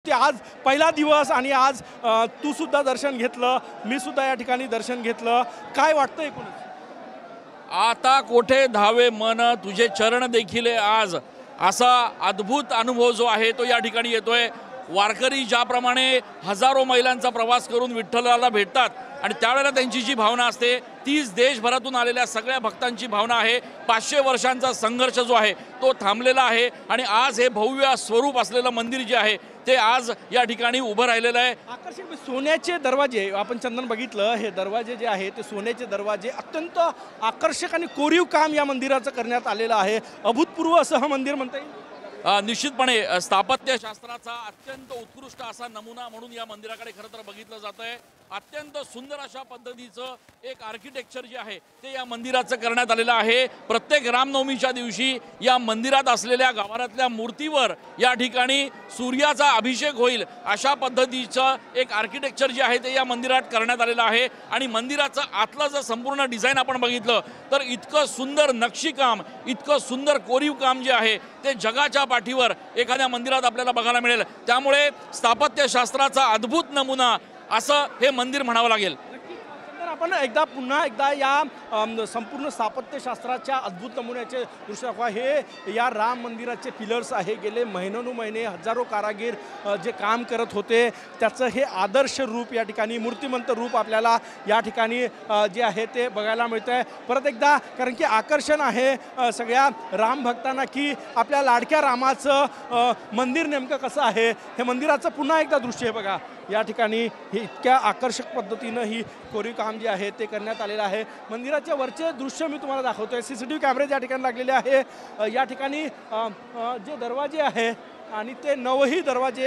आज पहिला दिवस आणि आज तू सुद्धा दर्शन घेतलं, मी सुद्धा या ठिकाणी दर्शन घेतलं. काय वाटतं एकूणच? आता कोठे धावे मन तुझे चरण देखील आज असा अद्भुत अनुभव जो आहे तो या ठिकाणी येतोय. वारकरी ज्याप्रमाणे हजारो मैलांचा प्रवास करून विठ्ठलाला भेटतात आणि त्यावेळेला त्यांची जी भावना असते तीच देशभरातून आलेल्या सगळ्या भक्तांची भावना आहे. 500 वर्षांचा संघर्ष जो आहे तो थांबलेला आहे आणि आज हे भव्य स्वरूप असलेलं मंदिर जे आहे ते आज या ठिकाणी उभं राहिलेलं आहे. आकर्षक सोन्याचे दरवाजे आपण चंदन बघितलं. हे दरवाजे जे आहे ते सोन्याचे दरवाजे, अत्यंत आकर्षक आणि कोरीव काम या मंदिराचं करण्यात आलेलं आहे. अभूतपूर्व असं हे मंदिर म्हणता येईल. निश्चितपणे स्थापत्यशास्त्राचा अत्यंत उत्कृष्ट असा नमुना म्हणून या मंदिराकडे खरं तर बघितलं जात आहे. अत्यंत सुंदर अशा पद्धतीचं एक आर्किटेक्चर जे आहे ते या मंदिराचं करण्यात आलेलं आहे. प्रत्येक रामनवमीच्या दिवशी या मंदिरात असलेल्या गाभाऱ्यातल्या मूर्तीवर या ठिकाणी सूर्याचा अभिषेक होईल अशा पद्धतीचं एक आर्किटेक्चर जे आहे ते या मंदिरात करण्यात आलेलं आहे. आणि मंदिराचं आतलं जर संपूर्ण डिझाईन आपण बघितलं तर इतकं सुंदर नक्षीकाम, इतकं सुंदर कोरीव काम जे आहे ते जगाच्या पाठीवर एखाद्या मंदिरात आपल्याला बघायला मिळेल. त्यामुळे स्थापत्यशास्त्राचा अद्भुत नमुना असं हे मंदिर म्हणावं लागेल. आपण पुन्हा एकदा या संपूर्ण स्थापत्यशास्त्राच्या अद्भुत नमुन्याचे दृश्य दाखवा. हे या राम मंदिराचे पिलर्स आहे. गेले महिनोनुमहिने हजारो कारागीर जे काम करत होते त्याचं हे आदर्श रूप या ठिकाणी, मूर्तिमंत रूप आपल्याला या ठिकाणी जे आहे ते बघायला मिळतं आहे. परत एकदा, कारण की आकर्षण आहे सगळ्या राम भक्तांना की आपल्या लाडक्या रामाचं मंदिर नेमकं कसं आहे. हे मंदिराचं पुन्हा एकदा दृश्य आहे बघा. या ठिकाणी हे इतक्या आकर्षक पद्धतीनं ही कोरीव काम जे आहे ते करण्यात आलेलं आहे. मंदिराच्या वरचे दृश्य मी तुम्हाला दाखवतोय. CCTV कॅमेरे या ठिकाणी लागलेले आहे. या ठिकाणी जे दरवाजे आहे आणि ते 9ही दरवाजे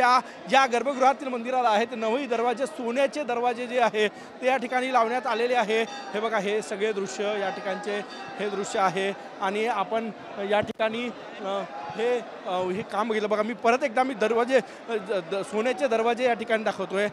या गर्भगृहातील मंदिराला आहे ते 9ही दरवाजे सोन्याचे दरवाजे जे आहे ते या ठिकाणी लावण्यात आलेले आहे. हे बघा, हे सगळे दृश्य या ठिकाणचे हे दृश्य आहे. आणि आपण या ठिकाणी हे काम बघितलं बघा. मी परत एकदा दरवाजे सोन्याचे दरवाजे या ठिकाणी दाखवतोय.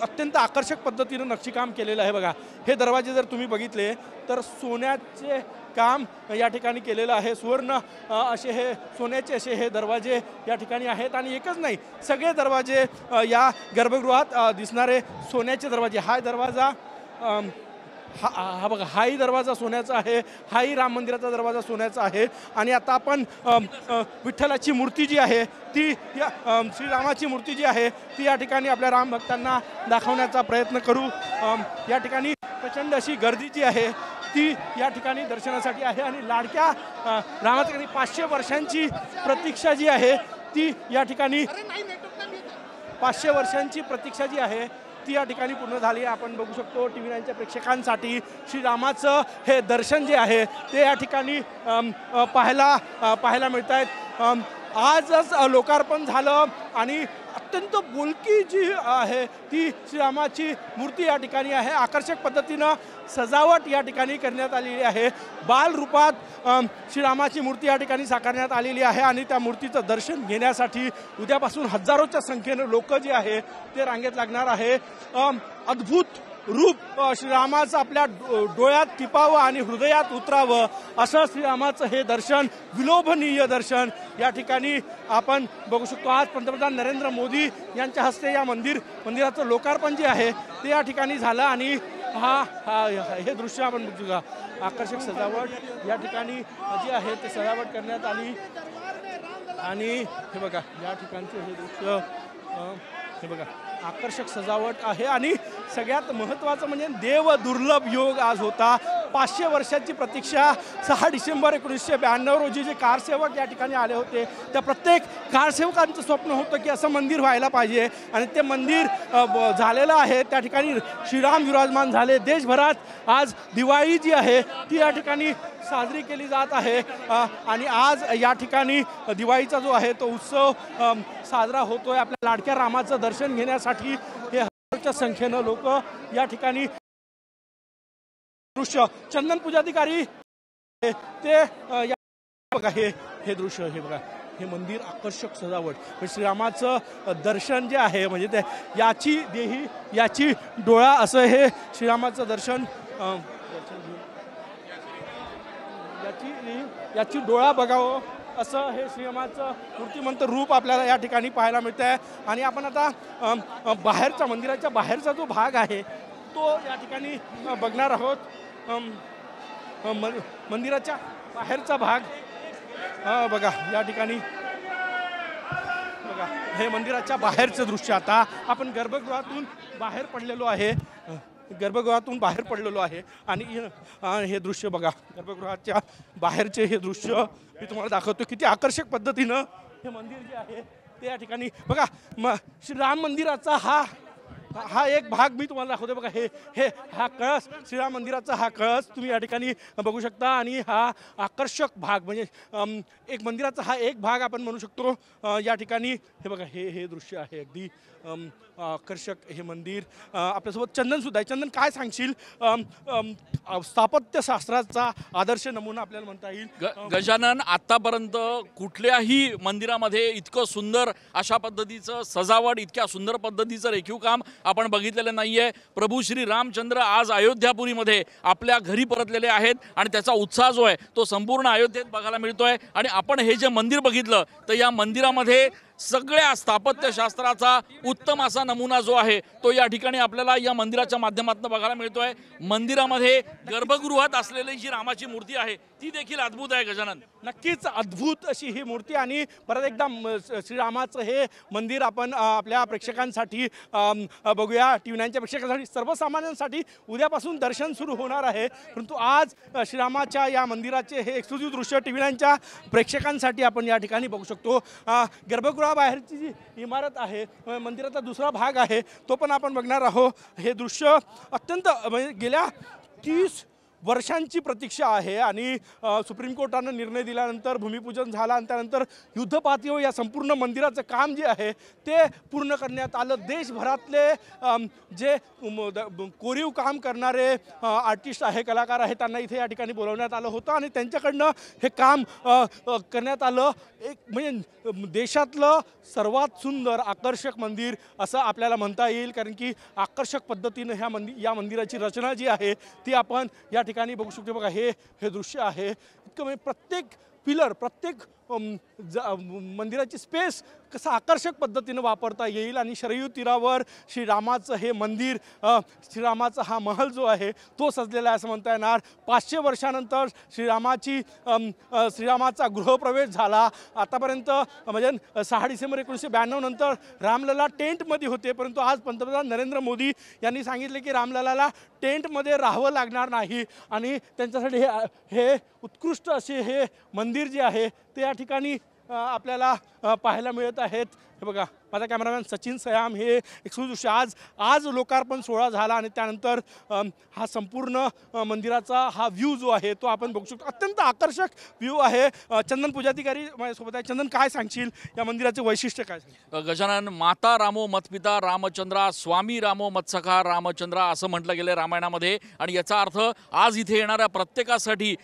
अत्यंत आकर्षक पद्धतीनं नक्षीकाम केलेलं आहे बघा. हे दरवाजे जर तुम्ही बघितले तर सोन्याचे काम या ठिकाणी केलेलं आहे. सुवर्ण असे हे सोन्याचे असे हे दरवाजे या ठिकाणी आहेत. आणि एकच नाही, सगळे दरवाजे या गर्भगृहात दिसणारे सोन्याचे दरवाजे. हा दरवाजा हा बघा, हाही दरवाजा सोन्याचा आहे. हाही राम मंदिराचा दरवाजा सोन्याचा आहे. आणि आता आपण विठ्ठलाची मूर्ती जी आहे ती या श्रीरामाची मूर्ती जी आहे ती या ठिकाणी आपल्या राम भक्तांना दाखवण्याचा प्रयत्न करू. या ठिकाणी प्रचंड अशी गर्दी जी आहे ती या ठिकाणी दर्शनासाठी आहे. आणि लाडक्या रामाच्या 500 वर्षांची प्रतीक्षा जी आहे ती या ठिकाणी 500 वर्षांची प्रतीक्षा जी आहे ती या ठिकाणी पूर्ण झाली. आपण बघू शकतो TV9च्या प्रेक्षकांसाठी श्रीरामाचं हे दर्शन जे आहे ते या ठिकाणी पाहायला मिळत आहेत. आजच लोकार्पण झालं आणि अत्यंत बोलकी जी आहे ती श्रीरामाची मूर्ती या ठिकाणी आहे. आकर्षक पद्धतीनं सजावट या ठिकाणी करण्यात आलेली आहे. बाल रूपात श्रीरामाची मूर्ती या ठिकाणी साकारण्यात आलेली आहे. आणि त्या मूर्तीचं दर्शन घेण्यासाठी उद्यापासून हजारोच्या संख्येनं लोक जे आहे ते रांगेत लागणार आहे. अद्भुत रूप श्रीरामाचं आपल्या डोळ्यात टिपावं आणि हृदयात उतरावं असं श्रीरामाचं हे दर्शन, विलोभनीय दर्शन या ठिकाणी आपण बघू शकतो. आज पंतप्रधान नरेंद्र मोदी यांच्या हस्ते या मंदिराचं लोकार्पण जे आहे ते या ठिकाणी झालं. आणि हे दृश्य आपण बघू का, आकर्षक सजावट या ठिकाणी जी आहे ते सजावट करण्यात आली. आणि हे बघा, या ठिकाणचे हे दृश्य हे बघा, आकर्षक सजावट आहे. आणि सगळ्यात महत्त्वाचं म्हणजे देव दुर्लभ योग आज होता. 500 वर्षाची प्रतीक्षा. 6 डिसेंबर 1992 रोजी जे कारसेवक या ठिकाणी आले होते त्या प्रत्येक कारसेवकांचं स्वप्न होतं की असं मंदिर व्हायला पाहिजे. आणि ते मंदिर झालेलं आहे. त्या ठिकाणी श्रीराम विराजमान झाले. देशभरात आज दिवाळी जी आहे ती या ठिकाणी साजरी केली जात आहे. आणि आज या ठिकाणी दिवाळीचा जो आहे तो उत्सव साजरा होतोय. आपल्या लाडक्या रामाचं दर्शन घेण्यासाठी हे हजारोच्या संख्येनं लोक या ठिकाणी दृश्य. चंदन पूजाधिकारी ते बघा, हे दृश्य हे बघा, हे मंदिर आकर्षक सजावट. श्रीरामाचं दर्शन जे आहे म्हणजे ते याची देही याची डोळा असं हे श्रीरामाचं दर्शन. याची डोळा बघावं असं हे श्रीरामाचं मूर्तिमंत रूप आपल्याला या ठिकाणी पाहायला मिळतं आहे. आणि आपण आता बाहेरचा मंदिराच्या बाहेरचा जो भाग आहे तो या ठिकाणी बघणार आहोत. मंदिराच्या बाहेरचा भाग बघा या ठिकाणी बघा हे मंदिराच्या बाहेरचं दृश्य. आता आपण गर्भगृहातून बाहेर पडलेलो आहे, गर्भगृहातून बाहेर पडलेलो आहे आणि हे दृश्य बघा गर्भगृहाच्या बाहेरचे हे दृश्य मी तुम्हाला दाखवतो. किती आकर्षक पद्धतीनं हे मंदिर जे आहे ते या ठिकाणी बघा. श्रीराम मंदिराचा हा एक भाग मी तुम्हाला दाखवतो बघा. हे हा कळस, श्रीराम मंदिराचा हा कळस तुम्ही या ठिकाणी बघू शकता. आणि हा आकर्षक भाग म्हणजे एक मंदिराचा हा एक भाग आपण म्हणू शकतो या ठिकाणी. हे बघा हे दृश्य आहे अगदी आकर्षक हे मंदिर. आपल्यासोबत चंदनसुद्धा आहे. चंदन, काय सांगशील? स्थापत्यशास्त्राचा आदर्श नमुना आपल्याला म्हणता येईल. गजानन, आतापर्यंत कुठल्याही मंदिरामध्ये इतकं सुंदर अशा पद्धतीचं सजावट, इतक्या सुंदर पद्धतीचं रेखीव काम आपण बघितलेलं नाहीये. प्रभू श्री रामचंद्र आज अयोध्यापुरीमध्ये आपल्या घरी परतलेले आहेत आणि त्याचा उत्साह जो आहे तो संपूर्ण अयोध्येत बघायला मिळतोय. आणि आपण हे जे मंदिर बघितलं तर या मंदिरामध्ये सगळ्या स्थापत्यशास्त्राचा उत्तम असा नमुना जो आहे तो या ठिकाणी आपल्याला या मंदिराच्या माध्यमातून बघायला मिळतोय. मंदिरामध्ये गर्भगृहात असलेली जी रामाची मूर्ती आहे ती देखील अद्भुत आहे गजानन. नक्कीच अद्भुत अशी ही मूर्ती. आणि परत एकदा श्रीरामाचं हे मंदिर आपण आपल्या प्रेक्षकांसाठी बघूया. टी-9च्या प्रेक्षकांसाठी, सर्वसामान्यांसाठी उद्यापासून दर्शन सुरू होणार आहे. परंतु आज श्रीरामाच्या या मंदिराचे हे एक्सक्लुझिव्ह दृश्य टी-9च्या प्रेक्षकांसाठी आपण या ठिकाणी बघू शकतो. गर्भगृहाबाहेरची जी इमारत आहे, मंदिराचा दुसरा भाग आहे, तो पण आपण बघणार आहोत. हे दृश्य अत्यंत म्हणजे गेल्या 30 वर्षांची प्रतीक्षा आहे. आणि सुप्रीम कोर्टानं निर्णय दिल्यानंतर भूमिपूजन झालं आणि त्यानंतर युद्धपातळीवर या संपूर्ण मंदिराचं काम जे आहे ते पूर्ण करण्यात आलं. देशभरातले जे कोरीव काम करणारे आर्टिस्ट आहे, कलाकार आहे, त्यांना इथे या ठिकाणी बोलवण्यात आलं होतं आणि त्यांच्याकडनं हे काम करण्यात आलं. एक म्हणजे देशातलं सर्वात सुंदर आकर्षक मंदिर असं आपल्याला म्हणता येईल. कारण की आकर्षक पद्धतीनं या मंदिराची रचना जी आहे ती आपण या ठिकाणी बघू शकतो. बघा हे दृश्य आहे. इतकं म्हणजे प्रत्येक पिलर, प्रत्येक मंदिराची स्पेस कसं आकर्षक पद्धतीनं वापरता येईल. आणि शरयू तीरावर श्रीरामाचं हे मंदिर, श्रीरामाचा हा महल जो आहे तो सजलेला आहे असं म्हणता येणार. 500 वर्षानंतर श्रीरामाचा गृहप्रवेश झाला. आतापर्यंत म्हणजे 6 डिसेंबर 1992 नंतर रामलला टेंटमध्ये होते. परंतु आज पंतप्रधान नरेंद्र मोदी यांनी सांगितले की रामललाला टेंटमध्ये राहावं लागणार नाही. आणि त्यांच्यासाठी हे उत्कृष्ट असे हे मंदिर जे आहे ते या ठिकाणी आपल्याला पाहायला मिळत आहेत. हे बघा माझा कॅमेरामॅन सचिन सयाम. हे एक्सक्लुझिव्ह दृश्य आज लोकार्पण सोहळा झाला आणि त्यानंतर हा संपूर्ण मंदिराचा हा व्ह्यू जो आहे तो आपण बघू शकतो. अत्यंत आकर्षक व्ह्यू आहे. चंदन पूजाधिकारी माझ्यासोबत आहे. चंदन, काय सांगशील या मंदिराचे वैशिष्ट्य काय? गजानन, माता रामो मतपिता रामचंद्रा, स्वामी रामो मत्सखा रामचंद्रा असं म्हटलं गेलं रामायणामध्ये. आणि याचा अर्थ आज इथे येणाऱ्या प्रत्येकासाठी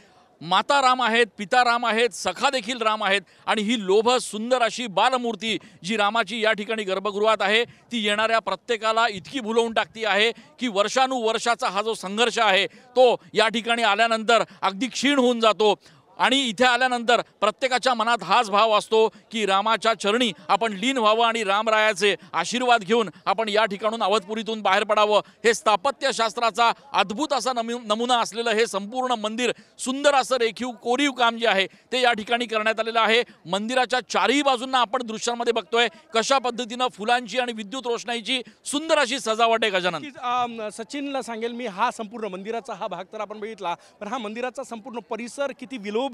माता राम आहेत, पिता राम आहेत, सखा देखील राम आहेत. आणि ही लोभ सुंदर अशी बालमूर्ती जी रामाची या ठिकाणी गर्भगृहात आहे ती येणाऱ्या प्रत्येकाला इतकी भुलवून टाकती आहे की वर्षानुवर्षाचा हा जो संघर्ष आहे तो या ठिकाणी आल्यानंतर अगदी क्षीण होऊन जातो. आणि इथे आल्यानंतर प्रत्येकाच्या मनात हाच भाव असतो की रामाच्या चरणी आपण लीन व्हावं आणि रामरायाचे आशीर्वाद घेऊन आपण या ठिकाणून अवधपुरीतून बाहेर पडावं. हे स्थापत्यशास्त्राचा अद्भुत असा नमुना असलेलं हे संपूर्ण मंदिर, सुंदर असं रेखीव कोरीव काम जे आहे ते या ठिकाणी करण्यात आलेलं आहे. मंदिराच्या चारही बाजूंना आपण दृश्यांमध्ये बघतोय कशा पद्धतीनं फुलांची आणि विद्युत रोषणाईची सुंदर अशी सजावट आहे. गजानन, सचिनला सांगेल मी, हा संपूर्ण मंदिराचा हा भाग तर आपण बघितला, पण हा मंदिराचा संपूर्ण परिसर किती विलोभनीय,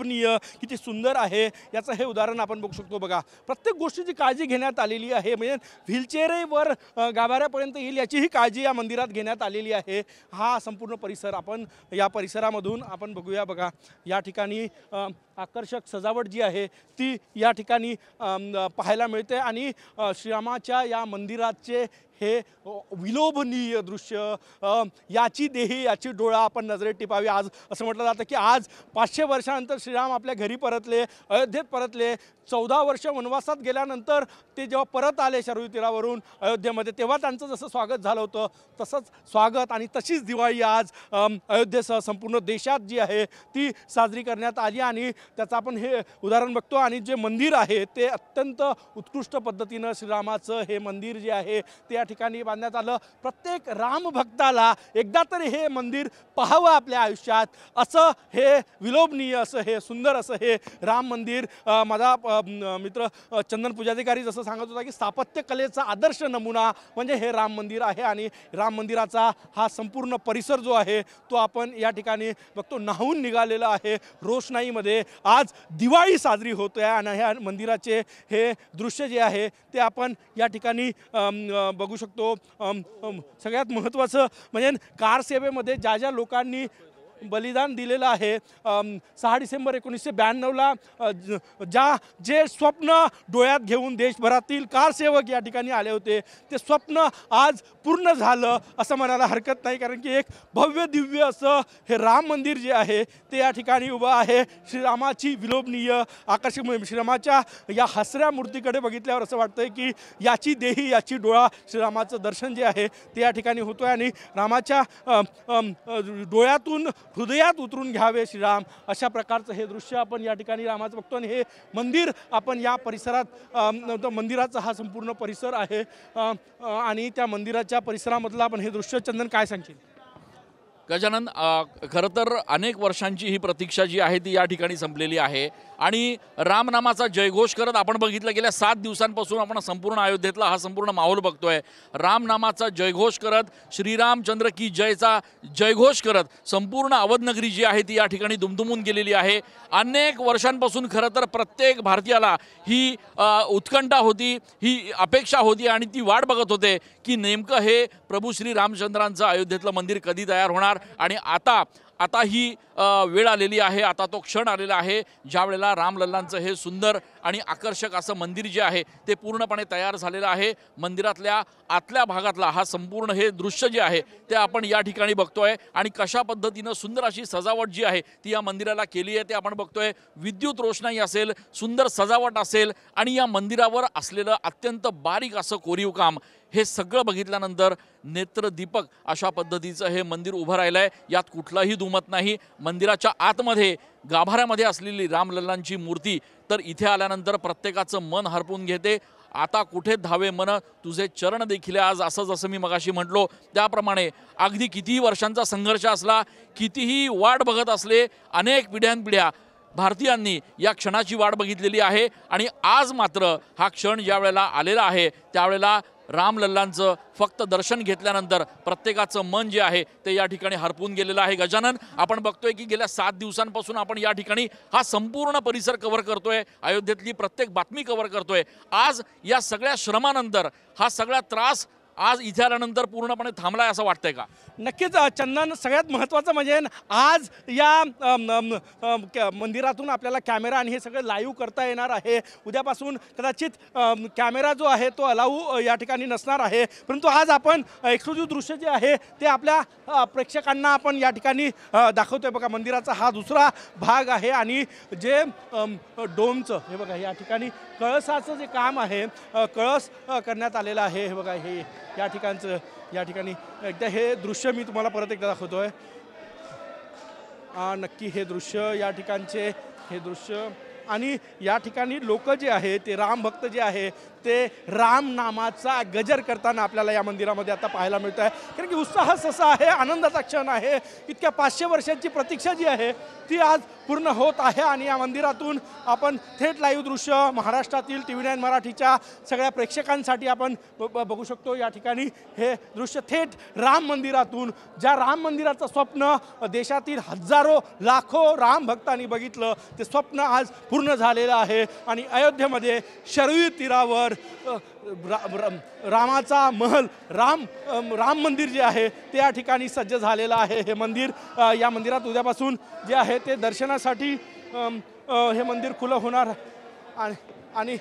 किती सुंदर आहे याचं हे उदाहरण आपण बघू शकतो. बघा प्रत्येक गोष्टीची काळजी घेण्यात आलेली आहे. म्हणजे व्हीलचेअरवर गाभाऱ्यापर्यंत येईल याचीही काळजी या मंदिरात घेण्यात आलेली आहे. हा संपूर्ण परिसर आपण या परिसरामधून आपण बघूया. बघा या ठिकाणी आकर्षक सजावट जी आहे ती या ठिकाणी पाहायला मिळते. आणि श्रीरामाच्या या मंदिराचे हे विलोभनीय दृश्य, याची देही याची डोळा आपण नजरेत टिपावी. आज असं म्हटलं जातं की आज 500 वर्षानंतर श्रीराम आपल्या घरी परतले, अयोध्येत परतले. 14 वर्ष वनवासात गेल्यानंतर ते जेव्हा परत आले शरयू तीरावरून अयोध्येमध्ये, तेव्हा त्यांचं जसं स्वागत झालं होतं तसंच स्वागत आणि तशीच दिवाळी आज अयोध्येसह संपूर्ण देशात जी आहे ती साजरी करण्यात आली. आणि त्याचं आपण हे उदाहरण बघतो। आणि जे मंदिर आहे ते अत्यंत उत्कृष्ट पद्धतीनं श्रीरामाचं हे मंदिर जे आहे ते या ठिकाणी बांधण्यात आलं। प्रत्येक रामभक्ताला एकदा तरी हे मंदिर पाहावं आपल्या आयुष्यात, असं हे विलोभनीय असं हे सुंदर असं हे राम मंदिर। माझा मित्र चंदन पूजाधिकारी जसं सांगत होता की स्थापत्य कलेचा आदर्श नमुना म्हणजे हे राम मंदिर आहे। आणि राम मंदिराचा हा संपूर्ण परिसर जो आहे तो आपण या ठिकाणी बघतो न्हावून निघालेला आहे रोषणाईमध्ये। आज दिवाळी साजरी होते आणि ह्या मंदिराचे हे दृश्य जे आहे ते आपण या ठिकाणी बघू शकतो। सगळ्यात महत्त्वाचं म्हणजे कार सेवेमध्ये ज्या ज्या लोकांनी बलिदान दिलेलं आहे, 6 डिसेंबर 1992ला जे स्वप्न डोळ्यात घेऊन देशभरातील कारसेवक या ठिकाणी आले होते ते स्वप्न आज पूर्ण झालं असं म्हणायला हरकत नाही। कारण की एक भव्य दिव्य असं हे राम मंदिर जे आहे ते या ठिकाणी उभं आहे। श्रीरामाची विलोभनीय आकर्षक श्रीरामाच्या या हसऱ्या मूर्तीकडे बघितल्यावर असं वाटतंय की याची देही याची डोळा श्रीरामाचं दर्शन जे आहे ते या ठिकाणी होतोय। आणि रामाच्या डोळ्यातून हृदयात उतरून घ्यावे श्रीराम, अशा प्रकारचं हे दृश्य आपण या ठिकाणी रामाचं बघतो। आणि हे मंदिर आपण या परिसरात मंदिराचा हा संपूर्ण परिसर आहे आणि त्या मंदिराच्या परिसरामधला आपण हे दृश्य चंदन काय सांगशील? गजानन, खरं तर अनेक वर्षांची ही प्रतीक्षा जी आहे ती या ठिकाणी संपलेली आहे आणि रामनामाचा जयघोष करत आपण बघितलं गेल्या 7 दिवसांपासून आपण संपूर्ण अयोध्येतला हा संपूर्ण माहोल बघतोय। रामनामाचा जयघोष करत श्रीरामचंद्र की जयचा जयघोष करत संपूर्ण अवधनगरी जी आहे ती या ठिकाणी दुमदुमून गेलेली आहे। अनेक वर्षांपासून खरं तर प्रत्येक भारतीयाला ही उत्कंठा होती, ही अपेक्षा होती आणि ती वाट बघत होते की नेमकं हे प्रभू श्री रामचंद्रांचं अयोध्येतलं मंदिर कधी तयार होणार। आणि आता ही वेळ आलेली आहे, आता तो क्षण आलेला आहे ज्या वेळेला रामलल्लांचं हे सुंदर आणि आकर्षक असं मंदिर जे आहे ते पूर्णपणे तयार झालेलं आहे। मंदिरातल्या आतल्या भागातला हा संपूर्ण हे दृश्य जे आहे ते आपण या ठिकाणी बघतोय आणि कशा पद्धतीनं सुंदर अशी सजावट जी आहे ती या मंदिराला केली आहे ते आपण बघतोय। विद्युत रोषणाई असेल, सुंदर सजावट असेल आणि या मंदिरावर असलेलं अत्यंत बारीक असं कोरीव काम, हे सगळं बघितल्यानंतर नेत्रदीपक अशा पद्धतीचं हे मंदिर उभं राहिलं आहे। यात कुठलाही दुमत नाही। मंदिराच्या आतमध्ये गाभाऱ्यामध्ये असलेली रामलल्लांची मूर्ती तर इथे आल्यानंतर प्रत्येकाचं मन हरपून घेते। आता कुठे धावे मन तुझे चरण देखील आज, असं जसं मी मगाशी म्हटलो त्याप्रमाणे अगदी कितीही वर्षांचा संघर्ष असला, कितीही वाट बघत असले, अनेक पिढ्यानपिढ्या भारतीयांनी या क्षणाची वाट बघितलेली आहे आणि आज मात्र हा क्षण ज्या वेळेला आलेला आहे त्यावेळेला रामलल्लांचं फक्त दर्शन घेतल्यानंतर प्रत्येकाचं मन जे आहे ते या ठिकाणी हरपून गेलेलं आहे। गजानन, आपण बघतोय की गेल्या 7 दिवसांपासून आपण या ठिकाणी हा संपूर्ण परिसर कव्हर करतोय, अयोध्येतली प्रत्येक बातमी कव्हर करतोय। आज या सगळ्या श्रमानंतर हा सगळा त्रास आज इथे आल्यानंतर पूर्णपणे थांबलाय असं वाटतंय का? नक्कीच चंदन, सगळ्यात महत्त्वाचं म्हणजे आज या मंदिरातून आपल्याला कॅमेरा आणि हे सगळं लाईव्ह करता येणार आहे। उद्यापासून कदाचित कॅमेरा जो आहे तो अलाऊ या ठिकाणी नसणार आहे, परंतु आज आपण एक्सक्लुझिव्ह दृश्य जे आहे ते आपल्या प्रेक्षकांना आपण या ठिकाणी दाखवतोय। बघा, मंदिराचा हा दुसरा भाग आहे आणि जे डोमचं हे बघा या ठिकाणी कळसाचं जे काम आहे, कळस करण्यात आलेलं आहे। हे बघा, हे या ठिकाणचं या ठिकाणी एकदा हे दृश्य मी तुम्हाला परत एकदा दाखवतोय। नक्की हे दृश्य या ठिकाणचे हे दृश्य आणि या ठिकाणी लोक जे आहे ते रामभक्त जे आहे ते राम नामाचा गजर करताना आपल्याला या मंदिरामध्ये आता पाहायला मिळत आहे। कारण की उत्साह असा आहे, आनंदाचा क्षण आहे। इतक्या 500 वर्षांची प्रतीक्षा जी आहे ती आज पूर्ण होत आहे आणि या मंदिरातून आपण थेट लाईव्ह दृश्य महाराष्ट्रातील TV9 मराठीच्या सगळ्या प्रेक्षकांसाठी आपण बघू शकतो। या ठिकाणी हे दृश्य थेट राम मंदिरातून, ज्या राम मंदिराचं स्वप्न देशातील हजारो लाखो राम भक्तांनी बघितलं ते स्वप्न आज पूर्ण झालेलं आहे आणि अयोध्येमध्ये शरयू तीरावर रामाचा महल राम मंदिर जे आहे ते या ठिकाणी सज्ज झालेलं आहे। हे मंदिर या मंदिरात उद्यापासून जे आहे ते दर्शनासाठी हे मंदिर खुलं होणार आणि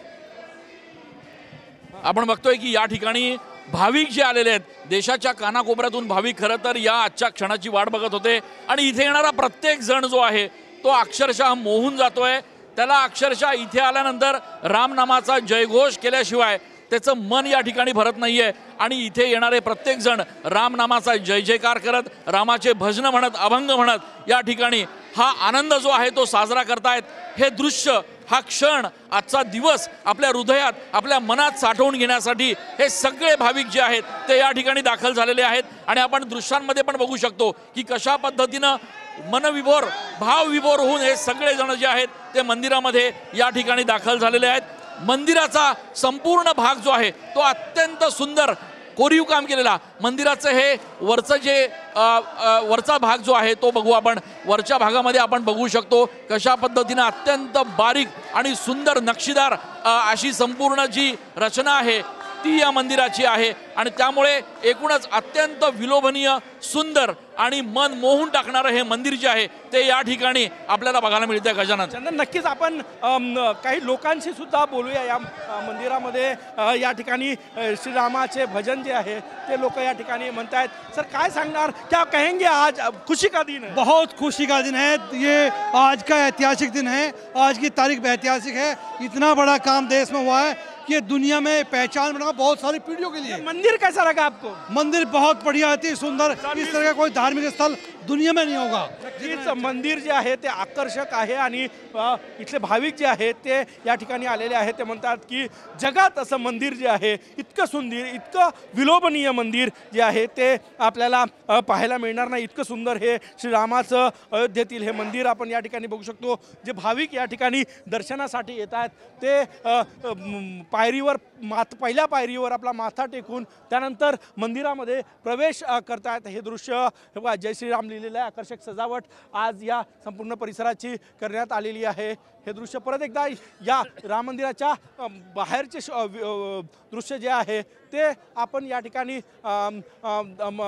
आपण बघतोय की या ठिकाणी भाविक जे आलेले आहेत, देशाच्या कानाकोपऱ्यातून भाविक खरं तर या आजच्या क्षणाची वाट बघत होते आणि इथे येणारा प्रत्येक जण जो आहे तो अक्षरशः मोहून जातोय। त्याला अक्षरशः इथे आल्यानंतर रामनामाचा जयघोष केल्याशिवाय त्याचं मन या ठिकाणी भरत नाहीये आणि इथे येणारे प्रत्येक जण रामनामाचा जय जयकार करत, रामाचे भजन म्हणत, अभंग म्हणत या ठिकाणी हा आनंद जो आहे तो साजरा करतायत। हे दृश्य, हा क्षण, आजचा दिवस आपल्या हृदयात, आपल्या मनात साठवून घेण्यासाठी हे सगळे भाविक जे आहेत ते या ठिकाणी दाखल झालेले आहेत। आणि आपण दृश्यांमध्ये पण बघू शकतो की कशा पद्धतीनं मनविभोर, भावविभोर होऊन हे सगळे जण जे आहेत ते मंदिरामध्ये या ठिकाणी दाखल झालेले आहेत। मंदिराचा संपूर्ण भाग जो आहे तो अत्यंत सुंदर कोरीव काम केलेला, मंदिराचं हे वरचं जे वरचा भाग जो आहे तो बघू आपण। वरच्या भागामध्ये आपण बघू शकतो कशा पद्धतीनं अत्यंत बारीक आणि सुंदर नक्षीदार अशी संपूर्ण जी रचना आहे ती या मंदिराची आहे। आणि त्यामुळे एकूणच अत्यंत विलोभनीय, सुंदर आणि मन मोहून टाकणारं हे मंदिर जे आहे ते या ठिकाणी आपल्याला बघायला मिळतंय। गजानन, चंदन, नक्कीच आपण काही लोकांशी सुद्धा बोलूया या मंदिरामध्ये। या ठिकाणी श्रीरामाचे भजन जे आहे ते लोक या ठिकाणी म्हणतायत। सर, काय सांगणार, क्या कहेंगे? आज खुशी का दिन है, बहुत खुशी का दिन है। ये आज का ऐतिहासिक दिन है, आज की तारीख ऐतिहासिक है। इतना बड़ा काम देश में हुआ है कि दुनिया में पहचान बना बहुत सारी पीढ़ियों के लिए। मंदिर कैसा लगा आपको? मंदिर बहुत बढ़िया, अति सुंदर। इस तरह का कोई धार्मिक स्थल दुनिया में नहीं होगा। नक्कीच मंदिर जे आहे ते आकर्षक आहे आणि इथले भाविक जे आहेत ते या ठिकाणी आलेले आहेत। ते म्हणतात की जगात असं मंदिर जे आहे इतकं सुंदर, इतकं विलोभनीय मंदिर जे आहे ते आपल्याला पाहायला मिळणार नाही। इतकं सुंदर हे श्रीरामाचं अयोध्येतील हे मंदिर आपण या ठिकाणी बघू शकतो। जे भाविक या ठिकाणी दर्शनासाठी येत आहेत ते पायरीवर पहिल्या पायरीवर आपला माथा टेकून त्यानंतर मंदिरामध्ये प्रवेश करतायत। हे दृश्य हे बघा, जय श्रीराम लिहिलेलं आहे, आकर्षक सजावट आज या संपूर्ण परिसराची करण्यात आलेली आहे। हे दृश्य परत एकदा या राम मंदिराच्या बाहेरचे दृश्य जे आहे ते आपण या ठिकाणी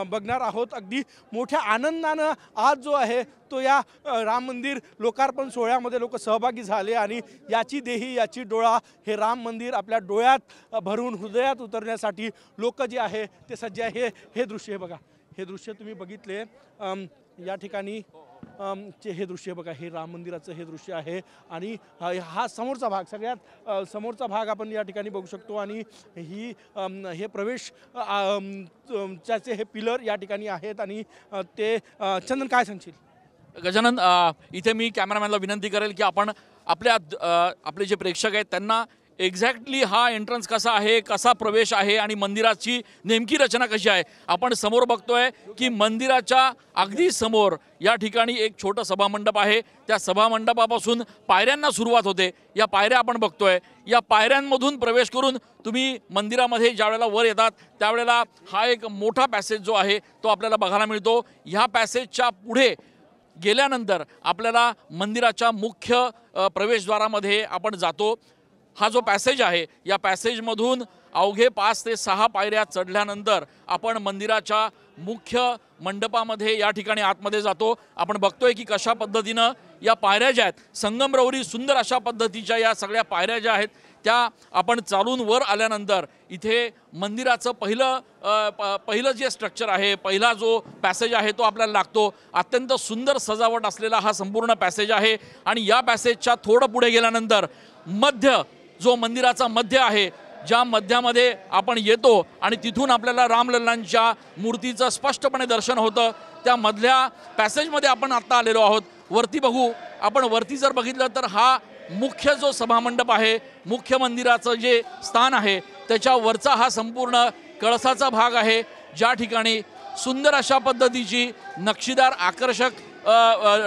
बघणार आहोत। अगदी मोठ्या आनंदानं आज जो आहे तो या राम मंदिर लोकार्पण सोहळ्यामध्ये लोक सहभागी झाले आणि याची देही याची डोळा हे राम मंदिर आपल्या डोळ्यात भरून हृदयात उतरण्यासाठी लोक जे आहे ते सज्ज आहे। हे दृश्य हे बघा, हे दृश्य तुम्ही बघितले या ठिकाणी हे दृश्य बघा, हे राम मंदिराचं हे दृश्य आहे। आणि हा समोरचा भाग, सगळ्यात समोरचा भाग आपण या ठिकाणी बघू शकतो। आणि हे प्रवेश चे हे पिलर या ठिकाणी आहेत। आणि ते चंदन, काय सांगशील? गजानन, इथे मी कॅमेरामॅनला विनंती करेल की आपण आपले जे प्रेक्षक आहेत त्यांना एक्झॅक्टली हा एंट्रन्स कसा आहे, कसा प्रवेश आहे आणि मंदिराची नेमकी रचना कशी आहे आपण समोर बघतोय की मंदिराच्या अगदी समोर या ठिकाणी एक छोटं सभामंडप आहे। त्या सभामंडपापासून पायऱ्यांना सुरुवात होते। या पायऱ्या आपण बघतोय, या पायऱ्यांमधून प्रवेश करून तुम्ही मंदिरामध्ये ज्या वेळेला वर येतात त्यावेळेला हा एक मोठा पॅसेज जो आहे तो आपल्याला बघायला मिळतो। ह्या पॅसेजच्या पुढे गेल्यानंतर आपल्याला मंदिराच्या मुख्य प्रवेशद्वारामध्ये आपण जातो। हा जो पॅसेज आहे या पॅसेजमधून अवघे 5 ते 6 पायऱ्या चढल्यानंतर आपण मंदिराच्या मुख्य मंडपामध्ये या ठिकाणी आतमध्ये जातो। आपण बघतोय की कशा पद्धतीनं या पायऱ्या ज्या आहेत संगमरवरी सुंदर अशा पद्धतीच्या या सगळ्या पायऱ्या ज्या आहेत त्या आपण चालून वर आल्यानंतर इथे मंदिराचं पहिलं जे स्ट्रक्चर आहे, पहिला जो पॅसेज आहे तो आपल्याला लागतो। अत्यंत सुंदर सजावट असलेला हा संपूर्ण पॅसेज आहे। आणि या पॅसेजच्या थोडं पुढे गेल्यानंतर मध्य जो मंदिराचा मध्य आहे, ज्या मध्यामध्ये आपण येतो आणि तिथून आपल्याला रामलल्लांच्या मूर्तीचं स्पष्टपणे दर्शन होतं, त्या मधल्या पॅसेजमध्ये आपण आत्ता आलेलो आहोत। वरती बघू आपण, वरती जर बघितलं तर हा मुख्य जो सभामंडप आहे, मुख्य मंदिराचं जे स्थान आहे त्याच्यावरचा हा संपूर्ण कळसाचा भाग आहे, ज्या ठिकाणी सुंदर अशा पद्धतीची नक्षीदार आकर्षक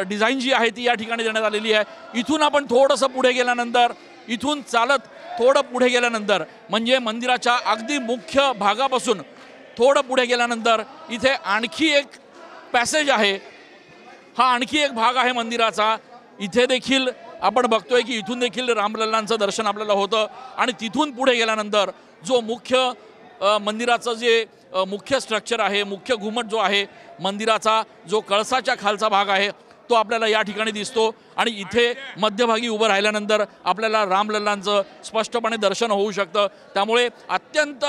डिझाईन जी आहे ती या ठिकाणी देण्यात आलेली आहे। इथून आपण थोडंसं पुढे गेल्यानंतर, इथून चालत थोडं पुढे गेल्यानंतर म्हणजे मंदिराच्या अगदी मुख्य भागापासून थोडं पुढे गेल्यानंतर इथे आणखी एक पॅसेज आहे। हा आणखी एक भाग आहे मंदिराचा। इथे देखील आपण बघतोय की इथून देखील रामलल्लांचं दर्शन आपल्याला होतं। आणि तिथून पुढे गेल्यानंतर जो मुख्य मंदिराचं जे मुख्य स्ट्रक्चर आहे, मुख्य घुमट जो आहे मंदिराचा, जो कळसाच्या खालचा भाग आहे तो आपल्याला या ठिकाणी दिसतो। आणि इथे मध्यभागी उभं राहिल्यानंतर आपल्याला रामलल्लांचं स्पष्टपणे दर्शन होऊ शकतं। त्यामुळे अत्यंत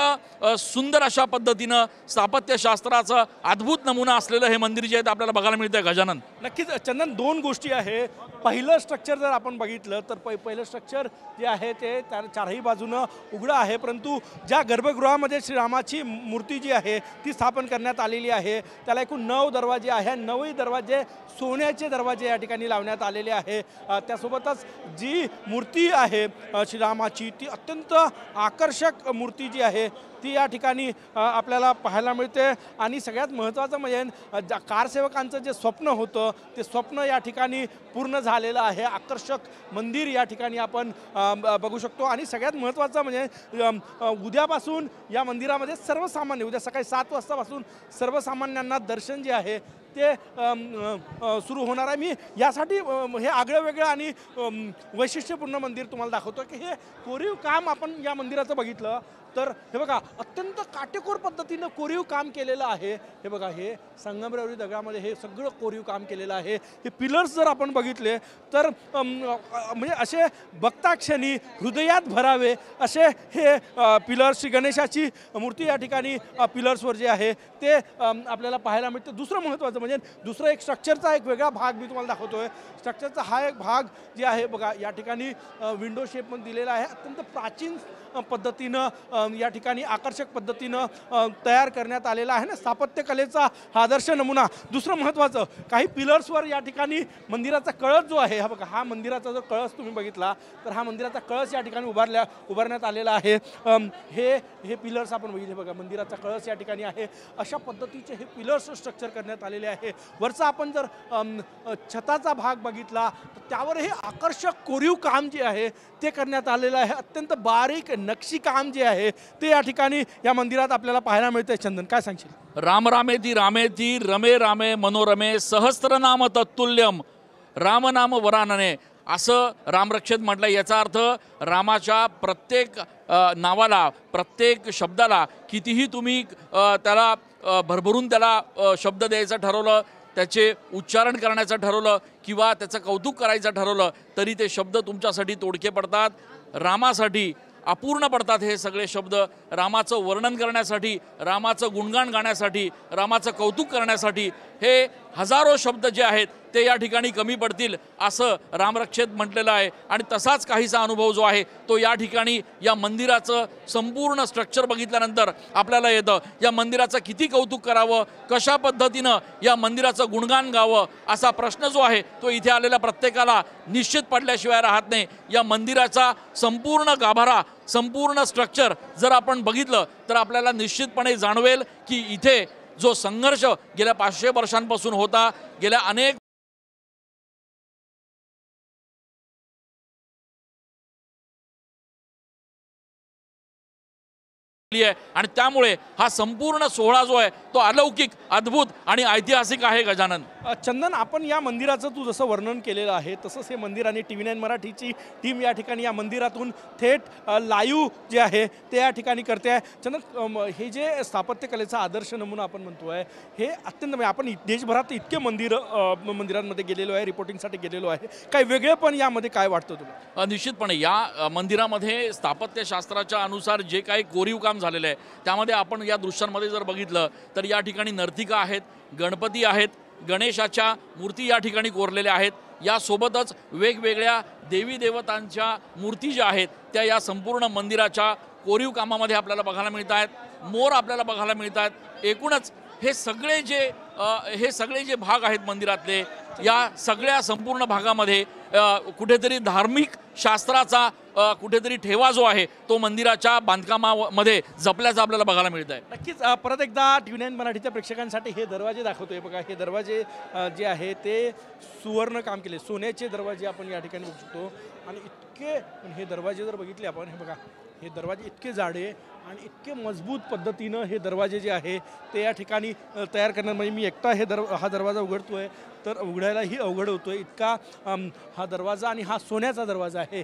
सुंदर अशा पद्धतीनं स्थापत्यशास्त्राचं अद्भुत नमुना असलेलं हे मंदिर जे आहे आपल्याला बघायला मिळतंय। गजानन, नक्कीच चंदन, दोन गोष्टी आहे। पहिलं स्ट्रक्चर जर आपण बघितलं तर पहिलं स्ट्रक्चर जे आहे ते त्या चारही बाजूनं उघडं आहे, परंतु ज्या गर्भगृहामध्ये श्रीरामाची मूर्ती जी आहे ती स्थापन करण्यात आलेली आहे त्याला एकूण 9 दरवाजे आहे. 9ही दरवाजे सोन्याचे दरवाजे या ठिकाणी लावण्यात आलेले आहे. त्यासोबतच जी मूर्ती आहे श्रीरामाची ती अत्यंत आकर्षक मूर्ती जी आहे ती या ठिकाणी आपल्याला पाहायला मिळते. आणि सगळ्यात महत्त्वाचं म्हणजे कारसेवकांचं जे स्वप्न होतं ते स्वप्न या ठिकाणी पूर्ण झालेलं आहे. आकर्षक मंदिर या ठिकाणी आपण बघू शकतो. आणि सगळ्यात महत्त्वाचं म्हणजे उद्यापासून या मंदिरामध्ये सर्वसामान्य उद्या सकाळी 7 वाजतापासून सर्वसामान्यांना दर्शन जे आहे ते सुरू होणार आहे. मी यासाठी हे आगळं वेगळं आणि वैशिष्ट्यपूर्ण मंदिर तुम्हाला दाखवतो की हे कोरीव काम आपण या मंदिराचं बघितलं तर हे बघा अत्यंत काटेकोर पद्धतीनं कोरीव काम केलेलं आहे. हे बघा हे संगमरवरी दगडामध्ये हे सगळं कोरीव काम केलेलं आहे. हे पिलर्स जर आपण बघितले तर म्हणजे असे बघता क्षणी हृदयात भरावे असे हे पिलर्स. गणेशाची मूर्ती या ठिकाणी पिलर्सवर जे आहे ते आपल्याला पाहायला मिळते. दुसरं महत्त्वाचं म्हणजे दुसरं एक स्ट्रक्चरचा एक वेगळा भाग मी तुम्हाला दाखवतोय. स्ट्रक्चरचा हा एक भाग जे आहे बघा या ठिकाणी विंडो शेपमध्ये दिलेला आहे. अत्यंत प्राचीन पद्धतीनं या ठिकाणी आकर्षक पद्धतीनं तयार करण्यात आलेला आहे ना स्थापत्यकलेचा हा आदर्श नमुना. दुसरं महत्त्वाचं काही पिलर्सवर या ठिकाणी मंदिराचा कळस जो आहे हा बघा हा मंदिराचा जो कळस तुम्ही बघितला तर हा मंदिराचा कळस या ठिकाणी उभारण्यात आलेला आहे. हे पिलर्स आपण बघितले बघा मंदिराचा कळस या ठिकाणी आहे. अशा पद्धतीचे हे पिलर्स स्ट्रक्चर करण्यात आलेले आहे. वरचा आपण जर छताचा भाग बघितला तर त्यावर हे आकर्षक कोरीव काम जे आहे ते करण्यात आलेलं आहे. अत्यंत बारीक नक्षी काम जे आहे ते या ठिकाणी या मंदिरात आपल्याला पाहायला मिळते. चंदन काय सांगशील? राम रामेती रामेती रमे रामे मनोरमे सहस्त्रनाम तत्तुल्यम रामनाम वरानने असं रामरक्षेत म्हटलं. याचा अर्थ रामाच्या प्रत्येक नावाला प्रत्येक शब्दाला कितीही तुम्ही त्याला भरभरून त्याला शब्द द्यायचं ठरवलं त्याचे उच्चारण करण्याचं ठरवलं किंवा त्याचं कौतुक करायचं ठरवलं तरी ते शब्द तुमच्यासाठी तोडके पडतात. रामासाठी अपूर्ण पडतात हे सगळे शब्द. रामाचं वर्णन करण्यासाठी रामाचं गुणगान गाण्यासाठी रामाचं कौतुक करण्यासाठी हे हजारो शब्द जे आहेत ते या ठिकाणी कमी पडतील असं रामरक्षेत म्हटलेलं आहे. आणि तसाच काहीसा अनुभव जो आहे तो या ठिकाणी या मंदिराचं संपूर्ण स्ट्रक्चर बघितल्यानंतर आपल्याला येतं. या मंदिराचं किती कौतुक करावं कशा पद्धतीनं या मंदिराचं गुणगान गावं असा प्रश्न जो आहे तो इथे आलेल्या प्रत्येकाला निश्चित पडल्याशिवाय राहत नाही. या मंदिराचा संपूर्ण गाभारा संपूर्ण स्ट्रक्चर जर आपण बघितलं तर आपल्याला निश्चितपणे जाणवेल की इथे जो संघर्ष गेल्या 500 वर्षांपासून होता गेल्या अनेक आणि त्यामुळे हा संपूर्ण सोहळा जो आहे तो अलौकिक अद्भुत आणि ऐतिहासिक आहे. गजानन चंदन आपण या मंदिराचं तू जसं वर्णन केलेलं आहे तसंच हे मंदिर आणि TV9 मराठीची टीम या ठिकाणी या मंदिरातून थेट लाईव्ह जे आहे ते या ठिकाणी करते आहे. चंदन हे जे स्थापत्यकलेचा आदर्श नमुना आपण म्हणतोय हे अत्यंत आपण देशभरात इतके मंदिरांमध्ये गेलेलो आहे रिपोर्टिंगसाठी गेलेलो आहे. काही वेगळे पण यामध्ये काय वाटतं तुला? निश्चितपणे या मंदिरामध्ये स्थापत्यशास्त्राच्या अनुसार जे काही कोरीव काम झालेलं आहे त्यामध्ये आपण या दृश्यांमध्ये जर बघितलं तर या ठिकाणी नर्तिका आहेत गणपती आहेत गणेशाच्या मूर्ती या ठिकाणी कोरलेल्या आहेत. यासोबतच वेगवेगळ्या देवी देवतांच्या मूर्ती ज्या आहेत त्या या संपूर्ण मंदिराच्या कोरीव कामामध्ये आपल्याला बघायला मिळत आहेत. मोर आपल्याला बघायला मिळत आहेत. एकूणच हे सगळे जे भाग आहेत मंदिरातले या सगळ्या संपूर्ण भागामध्ये कुठेतरी धार्मिक शास्त्राचा कुठेतरी ठेवा जो आहे तो मंदिराच्या बांधकामामध्ये जपल्याचं आपल्याला बघायला मिळत आहे. नक्कीच परत एकदा TV9 मराठीच्या प्रेक्षकांसाठी हे दरवाजे दाखवतोय बघा. हे दरवाजे जे आहे ते सुवर्ण काम केले सोन्याचे दरवाजे आपण या ठिकाणी बघू शकतो. आणि इतके हे दरवाजे जर बघितले आपण हे बघा हे दरवाजे इतके जाडे आणि इतके मजबूत पद्धतीनं हे दरवाजे जे आहे ते या ठिकाणी तयार करण्यात म्हणजे मी एकटा हा दरवाजा उघडतोय तर उघडायलाही अवघड होतोय इतका हा दरवाजा आणि हा सोन्याचा दरवाजा आहे.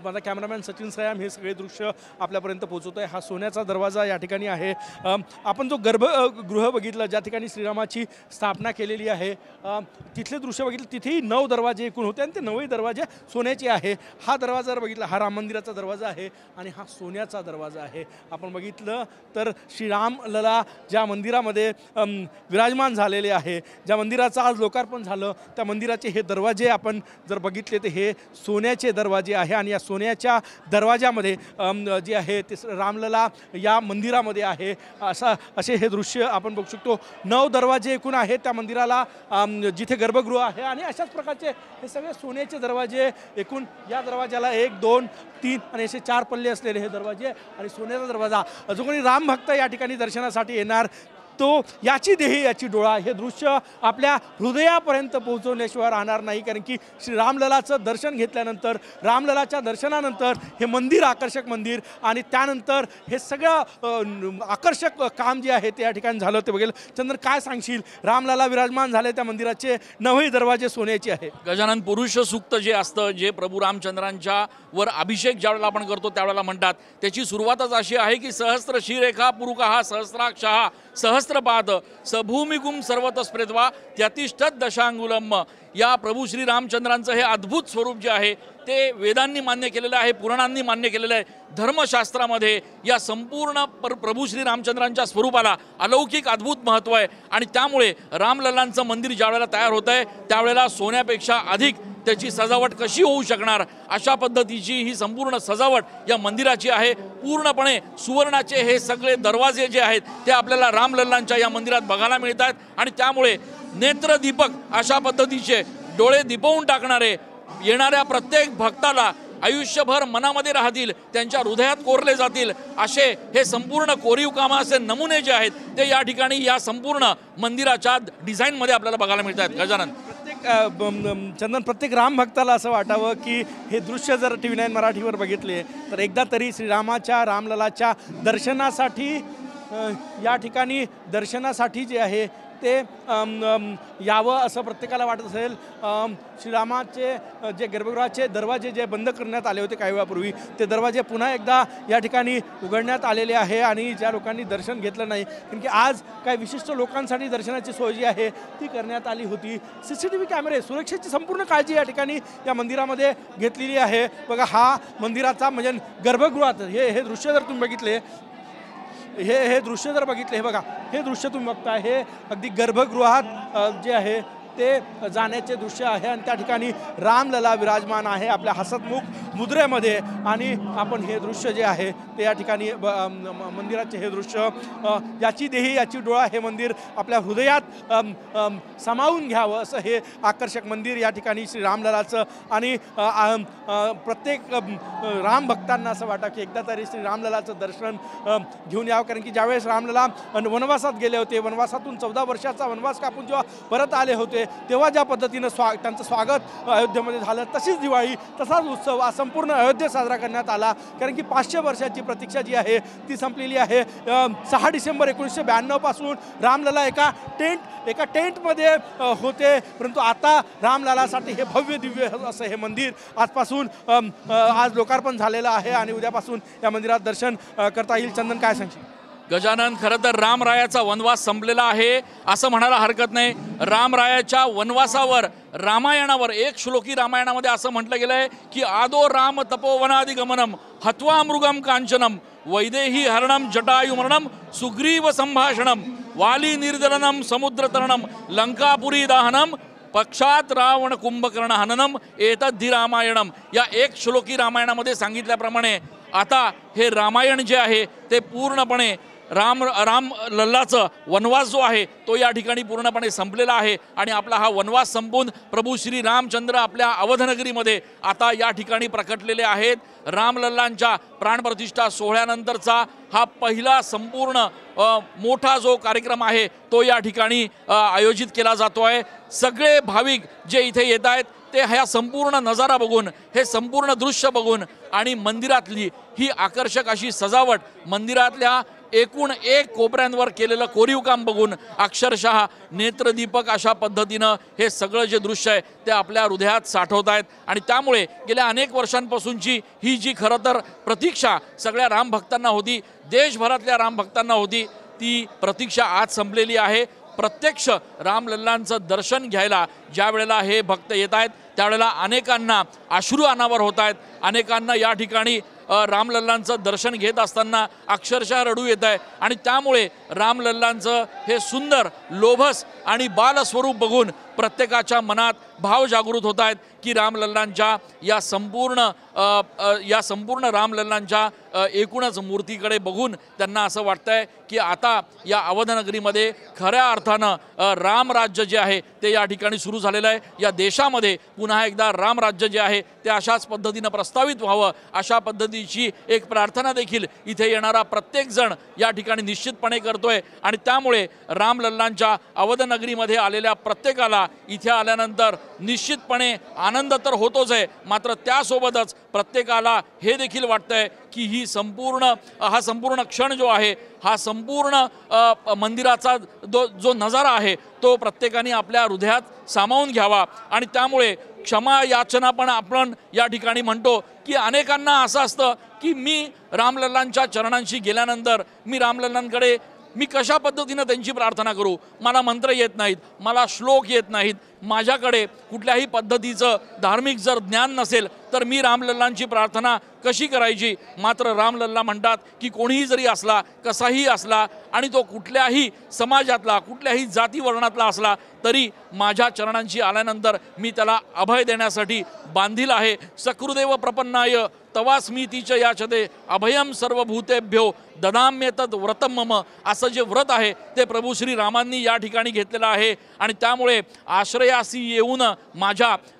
माझा कॅमेरामॅन सचिन सयाम हे सगळे दृश्य आपल्यापर्यंत पोहोचवतो आहे. हा सोन्याचा दरवाजा या ठिकाणी आहे. आपण जो गर्भगृह बघितलं ज्या ठिकाणी श्रीरामाची स्थापना केलेली आहे तिथले दृश्य बघितलं तिथेही 9 दरवाजे एकूण होते आणि ते 9ही दरवाजे सोन्याचे आहे. हा दरवाजा जर बघितला हा राम मंदिराचा दरवाजा आहे आणि हा सोन्याचा दरवाजा आहे. आपण बघितलं तर श्रीरामलला ज्या मंदिरामध्ये विराजमान झालेले आहे, ज्या मंदिराचं आज लोकार्पण झालं, त्या मंदिराचे हे दरवाजे आपण जर बघितले तर हे सोन्याचे दरवाजे आहे आणि या सोन्याच्या दरवाजामध्ये जे आहे ते रामलला या मंदिरामध्ये आहे असे हे दृश्य आपण बघू शकतो। 9 दरवाजे एकूण आहेत त्या मंदिराला, जिथे गर्भगृह आहे आणि अशाच प्रकारचे हे सगळे सोन्याचे दरवाजे एकूण या दरवाजाला 1 2 3 आणि असे 4 पल्ले असलेले हे दरवाजे आणि सोन्याचा दरवाजा। जो कोणी राम भक्त या ठिकाणी दर्शनासाठी येणार तो याची देही याची डोळा हे दृश्य आपल्या हृदयापर्यंत पोहोचवण्याशिवाय राहणार नाही, कारण की श्री रामललाचं दर्शन घेतल्यानंतर, रामललाच्या दर्शनानंतर हे मंदिर आकर्षक मंदिर आणि त्यानंतर हे सगळं आकर्षक काम जे आहे ते या ठिकाणी झालं ते बघेल। चंदन, काय सांगशील? रामलला विराजमान झाले, त्या मंदिराचे 9 दरवाजे सोन्याचे आहे। गजानन, पुरुष सूक्त जे असतं, जे प्रभू रामचंद्रांच्या वर अभिषेक ज्यावेळेला आपण करतो त्यावेळेला म्हणतात, त्याची सुरुवातच अशी आहे की सहस्त्र श्रीरेखा पुरुकहा सहस्राक्षहा सहस्त्रपाद सभूमिकुम सर्वतस्प्रेत्वा त्यतिष्ठत दशांगुलम। या प्रभू श्री रामचंद्रांचं हे अद्भुत स्वरूप जे आहे ते वेदांनी मान्य केलेलं आहे, पुराणांनी मान्य केलेलं आहे। धर्मशास्त्रामध्ये या संपूर्ण प्रभू श्री रामचंद्रांच्या स्वरूपाला अलौकिक अद्भुत महत्त्व आहे आणि त्यामुळे रामलल्लांचं मंदिर ज्यावेळेला तयार होत आहे त्यावेळेला सोन्यापेक्षा अधिक त्याची सजावट कशी होऊ शकणार, अशा पद्धतीची ही संपूर्ण सजावट या मंदिराची आहे। पूर्णपणे सुवर्णाचे हे सगळे दरवाजे जे आहेत ते आपल्याला रामलल्लांच्या या मंदिरात बघायला मिळतात आणि त्यामुळे नेत्रदीपक अशा पद्धतीचे डोळे दिपवून टाकणारे येणाऱ्या प्रत्येक भक्ताला आयुष्यभर मनामध्ये राहतील, त्यांच्या हृदयात कोरले जातील असे हे संपूर्ण कोरीव कामाचे नमुने जे आहेत ते या ठिकाणी या संपूर्ण मंदिराच्या डिझाईनमध्ये आपल्याला बघायला मिळतात। गजानन, चंदन, प्रत्येक राम भक्ताला असं वाटावं की हे दृश्य जर TV9 मराठीवर बघितले तर एकदा तरी श्रीरामाच्या रामललाच्या दर्शनासाठी या ठिकाणी दर्शनासाठी जे आहे ते यावं असं प्रत्येकाला वाटत असेल। श्रीरामाचे जे गर्भगृहाचे दरवाजे जे बंद करण्यात आले होते काही वेळापूर्वी, ते दरवाजे पुन्हा एकदा या ठिकाणी उघडण्यात आलेले आहे आणि ज्या लोकांनी दर्शन घेतलं नाही, कारण की आज काही विशिष्ट लोकांसाठी दर्शनाची सोय जी आहे ती करण्यात आली होती। CCTV कॅमेरे, सुरक्षेची संपूर्ण काळजी या ठिकाणी या मंदिरामध्ये घेतलेली आहे। बघा, हा मंदिराचा म्हणजे गर्भगृहात हे दृश्य जर तुम्ही बघितले, हे दृश्य जर बघितले, हे बघा, हे दृश्य तुम्ही बघताय, हे अगदी गर्भगृहात जे आहे ते जाण्याचे दृश्य आहे आणि त्या ठिकाणी रामलला विराजमान आहे आपल्या हसतमुख मुद्रेमध्ये आणि आपण हे दृश्य जे आहे ते या ठिकाणी मंदिराचे हे दृश्य, याची देही याची डोळा, हे मंदिर आपल्या हृदयात सामावून घ्यावं असं हे आकर्षक मंदिर या ठिकाणी श्री रामललाचं आणि प्रत्येक राम भक्तांना असं वाटतं की एकदा तरी श्री रामललाचं दर्शन घेऊन यावं, कारण की ज्यावेळेस रामलला वनवासात गेले होते, वनवासातून 14 वर्षाचा वनवास कापून जेव्हा परत आले होते तेव्हा ज्या पद्धतीनं त्यांचं स्वागत अयोध्येमध्ये झालं, तशीच दिवाळी, तसाच उत्सव आज संपूर्ण अयोध्येत साजरा करण्यात आला, कारण की 500 वर्षाची प्रतीक्षा जी आहे ती संपलेली आहे। 6 डिसेंबर 1992 पासून रामलला एका टेंटमध्ये होते, परंतु आता रामललासाठी हे भव्य दिव्य असं हे मंदिर आजपासून आज लोकार्पण झालेलं आहे आणि उद्यापासून या मंदिरात दर्शन करता येईल। चंदन, काय सांगशील? गजानन, खरं तर रामरायाचा वनवास संपलेला आहे असं म्हणायला हरकत नाही। रामरायाच्या वनवासावर, रामायणावर, एक श्लोकी रामायणामध्ये असं म्हटलं गेलं आहे की आदो राम तपोवनादिगमनम हत्वा मृगम कांचनम वैदेही हरणम जटायुमरणम सुग्रीव संभाषणम वाली निर्दलनम समुद्रतरणम लंकापुरी दाहनम पक्षात रावण कुंभकर्ण हननम एतद्धि रामायणम। या एक श्लोकी रामायणामध्ये सांगितल्याप्रमाणे आता हे रामायण जे आहे ते पूर्णपणे रामलल्लाचं वनवास जो आहे तो या ठिकाणी पूर्णपणे संपलेला आहे आणि आपला हा वनवास संपून प्रभू श्री रामचंद्र आपल्या अवधनगरीमध्ये आता या ठिकाणी प्रकटलेले आहेत। रामलल्लांच्या प्राणप्रतिष्ठा सोहळ्यानंतरचा हा पहिला संपूर्ण मोठा जो कार्यक्रम आहे तो या ठिकाणी आयोजित केला जातो आहे। सगळे भाविक जे इथे येत आहेत ते ह्या संपूर्ण नजारा बघून, हे संपूर्ण दृश्य बघून आणि मंदिरातली ही आकर्षक अशी सजावट, मंदिरातल्या एकूण एक कोपऱ्यांवर केलेलं कोरीव काम बघून अक्षरशः नेत्रदीपक अशा पद्धतीनं हे सगळं जे दृश्य आहे ते आपल्या हृदयात साठवत आहेत आणि त्यामुळे गेल्या अनेक वर्षांपासूनची ही जी खरं तर प्रतीक्षा सगळ्या रामभक्तांना होती, देशभरातल्या रामभक्तांना होती, ती प्रतीक्षा आज संपलेली आहे। प्रत्यक्ष रामलल्लांचं दर्शन घ्यायला ज्या वेळेला हे भक्त येत आहेत त्यावेळेला अनेकांना अश्रू अनावर होत आहेत, अनेकांना या ठिकाणी रामलल्लांचं दर्शन घेत असताना अक्षरशः रडू येत आहे आणि त्यामुळे रामलल्लांचं हे सुंदर लोभस आणि बालस्वरूप बघून प्रत्येकाच्या मनात भाव जागृत होत आहेत की रामलल्लांच्या या संपूर्ण रामलल्लांच्या एकूणच मूर्तीकडे बघून त्यांना असं वाटतंय की आता या अवधनगरीमध्ये खऱ्या अर्थानं रामराज्य जे आहे ते या ठिकाणी सुरू झालेलं आहे। या देशामध्ये पुन्हा एकदा रामराज्य जे आहे ते अशाच पद्धतीनं प्रस्तावित व्हावं अशा पद्धतीची एक प्रार्थना देखील इथे येणारा प्रत्येकजण या ठिकाणी निश्चितपणे करतोय आणि त्यामुळे रामलल्लांच्या अवधनगरीमध्ये आलेल्या प्रत्येकाला इथे आल्यानंतर निश्चितपणे आनंद तर होतोच आहे, मात्र त्यासोबतच प्रत्येकाला हे देखील वाटतंय की हा संपूर्ण क्षण जो आहे हा संपूर्ण मंदिराचा जो नजारा आहे तो प्रत्येकाने आपल्या हृदयात सामावून घ्यावा आणि त्यामुळे क्षमा याचना पण आपण या ठिकाणी म्हणतो की अनेकांना असं असतं की मी रामलल्लांच्या चरणांशी गेल्यानंतर मी रामलल्लांकडे मी कशा पद्धतीनं त्यांची प्रार्थना करू, मला मंत्र येत नाहीत, मला श्लोक येत नाहीत, माझ्याकडे कुठल्याही पद्धतीचं धार्मिक जर ज्ञान नसेल तर मी रामलल्लांची प्रार्थना कशी करायची। मात्र रामलल्ला म्हणतात की कोणीही जरी असला कसाही असला आणि तो कुठल्याही समाजातला कुठल्याही जातीवर्णातला असला तरी माझ्या चरणांशी आल्यानंतर मी त्याला अभय देण्यासाठी बांधील आहे। सकृदेव प्रपन्नाय तवास्मीतीच याचते अभयम सर्वभूतेभ्यो ददाम्येतत् व्रतम मम असं जे व्रत आहे ते प्रभू श्री रामांनी या ठिकाणी घेतलेलं आहे आणि त्यामुळे आश्रयासी येऊन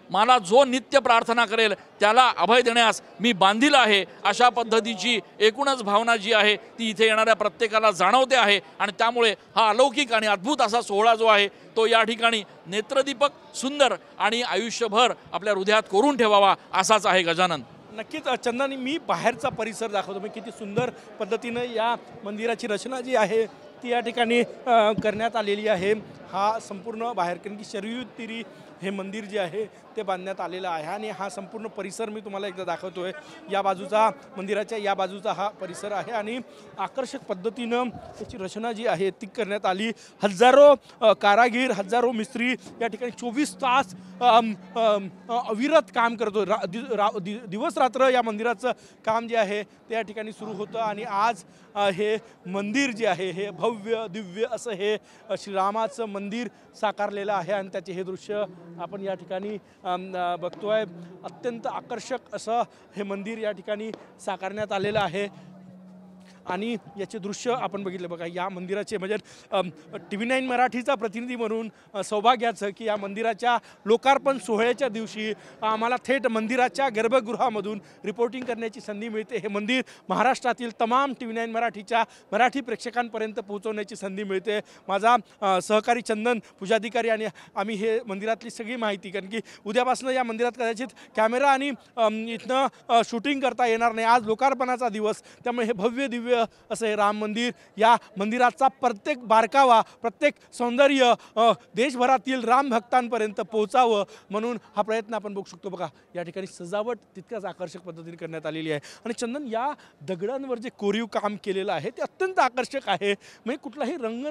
मला जो नित्य प्रार्थना करेल त्याला अभय देण्यास मी बांधील आहे अशा पद्धतीची एकूणच भावना जी आहे ती इथे येणाऱ्या प्रत्येकाला जाणवते आहे आणि त्यामुळे हा अलौकिक आणि अद्भुत असा सोहळा जो आहे तो या ठिकाणी नेत्रदीपक सुंदर आणि आयुष्यभर आपल्या हृदयात कोरून ठेवावा असाच आहे गजानन। नक्कीच चंदन, मी बाहेरचा परिसर दाखवतो मी किती सुंदर पद्धतीनं या मंदिराची रचना जी आहे ती या ठिकाणी करण्यात आलेली आहे। हा संपूर्ण बाहेर कारण की शरयू तीरी हे मंदिर जे आहे ते बांधण्यात आलेलं आहे आणि हा संपूर्ण परिसर मी तुम्हाला एकदा दाखवतोय। या बाजूचा मंदिराच्या या बाजूचा हा परिसर आहे आणि आकर्षक पद्धतीनं त्याची रचना जी आहे ती करण्यात आली। हजारो कारागीर हजारो मिस्त्री या ठिकाणी 24 तास अविरत काम करतो। दिवस रात्र या मंदिराचं काम जे आहे ते या ठिकाणी सुरू होतं आणि आज हे मंदिर जे आहे हे भव्य दिव्य असं हे श्रीरामाचं मंदिर साकारलेलं आहे आणि त्याचे हे दृश्य आपण या ठिकाणी बघतोय। अत्यंत आकर्षक असं हे मंदिर या ठिकाणी साकारण्यात आलेलं आहे आणि याचे दृश्य आपण बघितले बघा। या मंदिराचे म्हणजे TV9 मराठीचा प्रतिनिधी म्हणून सौभाग्याचं की या मंदिराच्या लोकार्पण सोहळ्याच्या दिवशी आम्हाला थेट मंदिराच्या गर्भगृहामधून रिपोर्टिंग करण्याची संधी मिळते। हे मंदिर महाराष्ट्रातील तमाम TV9 मराठीच्या मराठी प्रेक्षकांपर्यंत पोहोचवण्याची संधी मिळते। माझा सहकारी चंदन पूजाधिकारी आणि आम्ही हे मंदिरातली सगळी माहिती कारण की उद्यापासून या मंदिरात कदाचित कॅमेरा आणि इथनं शूटिंग करता येणार नाही। आज लोकार्पणाचा दिवस त्यामुळे हे भव्य दिव्य असं हे राम मंदिर या मंदिराचा प्रत्येक बारकावा प्रत्येक सौंदर्य देशभरातील राम भक्तांपर्यंत पोहोचावं म्हणून हा प्रयत्न आपण बघू शकतो। बघा या ठिकाणी सजावट तितक्याच आकर्षक पद्धतीने करण्यात आलेली आहे आणि चंदन या दगडांवर जे कोरीव काम केलेलं आहे ते अत्यंत आकर्षक आहे। म्हणजे कुठलाही रंग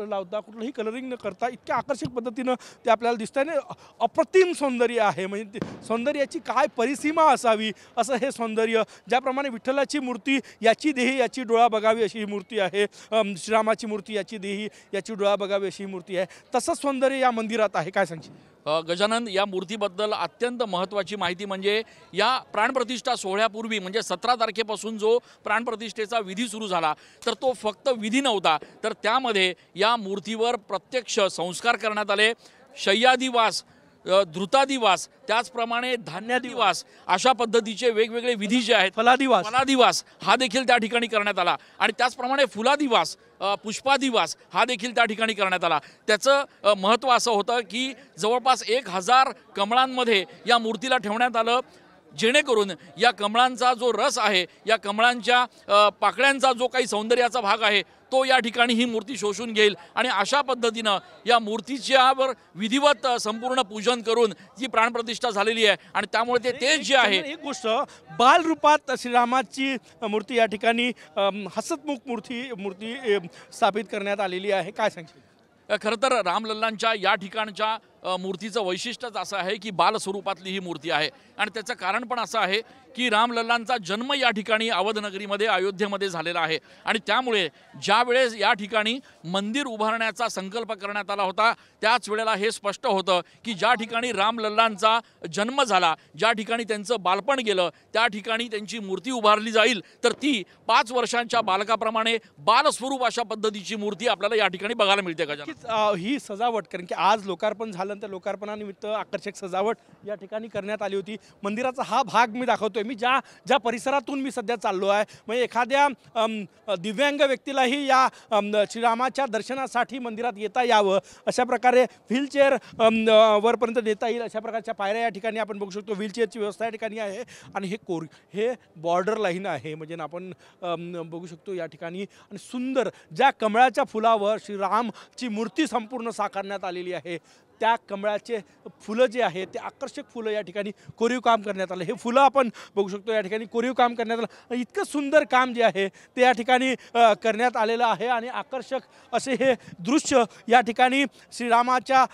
लावता कुठलंही कलरिंग न करता इतक्या आकर्षक पद्धतीनं ते आपल्याला दिसतंय आणि अप्रतिम सौंदर्य आहे। म्हणजे सौंदर्याची काय परिसीमा असावी असं हे सौंदर्य। ज्याप्रमाणे विठ्ठलाची मूर्ती याची देही याची डोळा बघावी अशी ही मूर्ती आहे, श्रीरामाची मूर्ती याची देही याची डोळा बघावी अशी ही मूर्ती आहे, तसंच सौंदर्य या मंदिरात आहे। काय सांगशील गजानन? या मूर्तीबद्दल अत्यंत महत्त्वाची माहिती म्हणजे या प्राणप्रतिष्ठा सोहळ्यापूर्वी म्हणजे 17 तारखेपासून जो प्राणप्रतिष्ठेचा विधी सुरू झाला तर तो फक्त विधी नव्हता तर त्यामध्ये या मूर्तीवर प्रत्यक्ष संस्कार करण्यात आले। शय्यादिवास, धृतादिवास, त्याचप्रमाणे धान्यादिवास अशा पद्धतीचे वेगवेगळे विधी जे आहेत, फलादिवास हा देखील त्या ठिकाणी करण्यात आला आणि त्याचप्रमाणे फुलादिवास, पुष्पादिवास हा देखील त्या ठिकाणी करण्यात आला। त्याचं महत्त्व असं होतं की जवळपास 1000 कमळांमध्ये या मूर्तीला ठेवण्यात आलं जेणेकरून या कमळांचा जो रस आहे या कमळांच्या पाकळ्यांचा जो काही सौंदर्याचा भाग आहे तो या ठिकाणी ही मूर्ती शोषून घेईल आणि अशा पद्धतीनं या मूर्तीच्यावर विधिवत संपूर्ण पूजन करून जी प्राणप्रतिष्ठा झालेली आहे आणि त्यामुळे ते तेज जे आहे एक गोष्ट बालरूपात श्रीरामाची मूर्ती या ठिकाणी हसतमुख मूर्ती स्थापित करण्यात आलेली आहे। काय सांगशील? खरं तर रामलल्लांच्या या ठिकाणच्या मूर्तीचं वैशिष्ट्यच असं आहे की बाल स्वरूपातली ही मूर्ती आहे आणि त्याचं कारण पण असं आहे की रामलल्लांचा जन्म या ठिकाणी अवधनगरीमध्ये अयोध्येमध्ये झालेला आहे आणि त्यामुळे ज्या वेळेस या ठिकाणी मंदिर उभारण्याचा संकल्प करण्यात आला होता त्याच वेळेला हे स्पष्ट होतं की ज्या ठिकाणी रामलल्लांचा जन्म झाला, ज्या ठिकाणी त्यांचं बालपण गेलं, त्या ठिकाणी त्यांची मूर्ती उभारली जाईल तर ती 5 वर्षांच्या बालकाप्रमाणे बालस्वरूप अशा पद्धतीची मूर्ती आपल्याला या ठिकाणी बघायला मिळते. गजानन, नक्कीच ही सजावट, कारण की आज लोकार्पण झालं तर लोकार्पणानिमित्त आकर्षक सजावट या ठिकाणी करण्यात आली होती. मंदिराचा हा भाग मी दाखवतोय. मी ज्या परिसरातून मी सध्या चाललो आहे, म्हणजे एखाद्या दिव्यांग व्यक्तीलाही या श्रीरामाच्या दर्शनासाठी मंदिरात येता यावं अशा प्रकारे व्हीलचेअर वरपर्यंत नेता येईल अशा प्रकारच्या पायऱ्या या ठिकाणी आपण बघू शकतो. व्हीलचेअरची व्यवस्था या ठिकाणी आहे आणि हे बॉर्डर लाईन आहे, म्हणजे आपण बघू शकतो या ठिकाणी. आणि सुंदर ज्या कमळाच्या फुलावर श्रीरामची मूर्ती संपूर्ण साकारण्यात आलेली आहे, त्या कमळाचे फुलं जे आहे ते आकर्षक फुलं या ठिकाणी कोरीव काम करण्यात आलं. हे फुलं आपण बघू शकतो या ठिकाणी कोरीव काम करण्यात आलं. इतकं सुंदर काम जे आहे ते या ठिकाणी करण्यात आलेलं आहे आणि आकर्षक असे हे दृश्य या ठिकाणी श्रीरामाच्या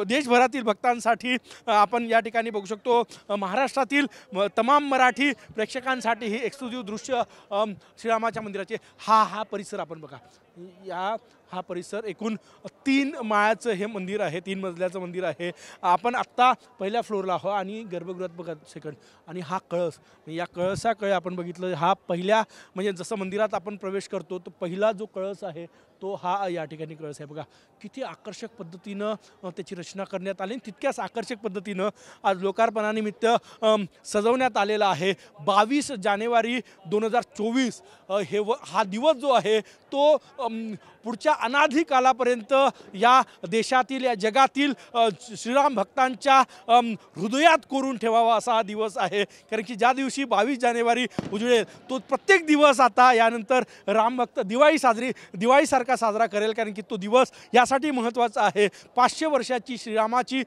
देशभरातील भक्तांसाठी आपण या ठिकाणी बघू शकतो. महाराष्ट्रातील तमाम मराठी प्रेक्षकांसाठी ही एक्सक्लुझिव्ह दृश्य श्रीरामाच्या मंदिराचे. हा परिसर आपण बघा. हा परिसर एकूण 3 माळ्याचं हे मंदिर आहे, 3 मजल्याचं मंदिर आहे. आपण आत्ता पहिल्या फ्लोअरला आहो आणि गर्भगृहात बघा सेकंड. आणि हा कळस, या कळसाकडे आपण बघितलं, हा पहिल्या म्हणजे जसं मंदिरात आपण प्रवेश करतो तो पहिला जो कळस आहे तो हा या ठिकाणी कळस आहे. बघा किती आकर्षक पद्धतीनं त्याची रचना करण्यात आली. तितक्याच आकर्षक पद्धतीनं आज लोकार्पणानिमित्त सजवण्यात आलेलं आहे. 22 जानेवारी 2024 हा दिवस जो आहे तो पुढच्या अनाधी कालापर्यंत या देशातील या जगातील श्रीराम भक्तांच्या हृदयात कोरून ठेवावा असा हा दिवस आहे. कारण की ज्या दिवशी 22 जानेवारी उजळेल तो प्रत्येक दिवस आता यानंतर रामभक्त दिवाळीसारखा साजरा करेल. कारण की तो दिवस यासाठी महत्त्वाचा आहे. 500 वर्षाची श्रीरामाची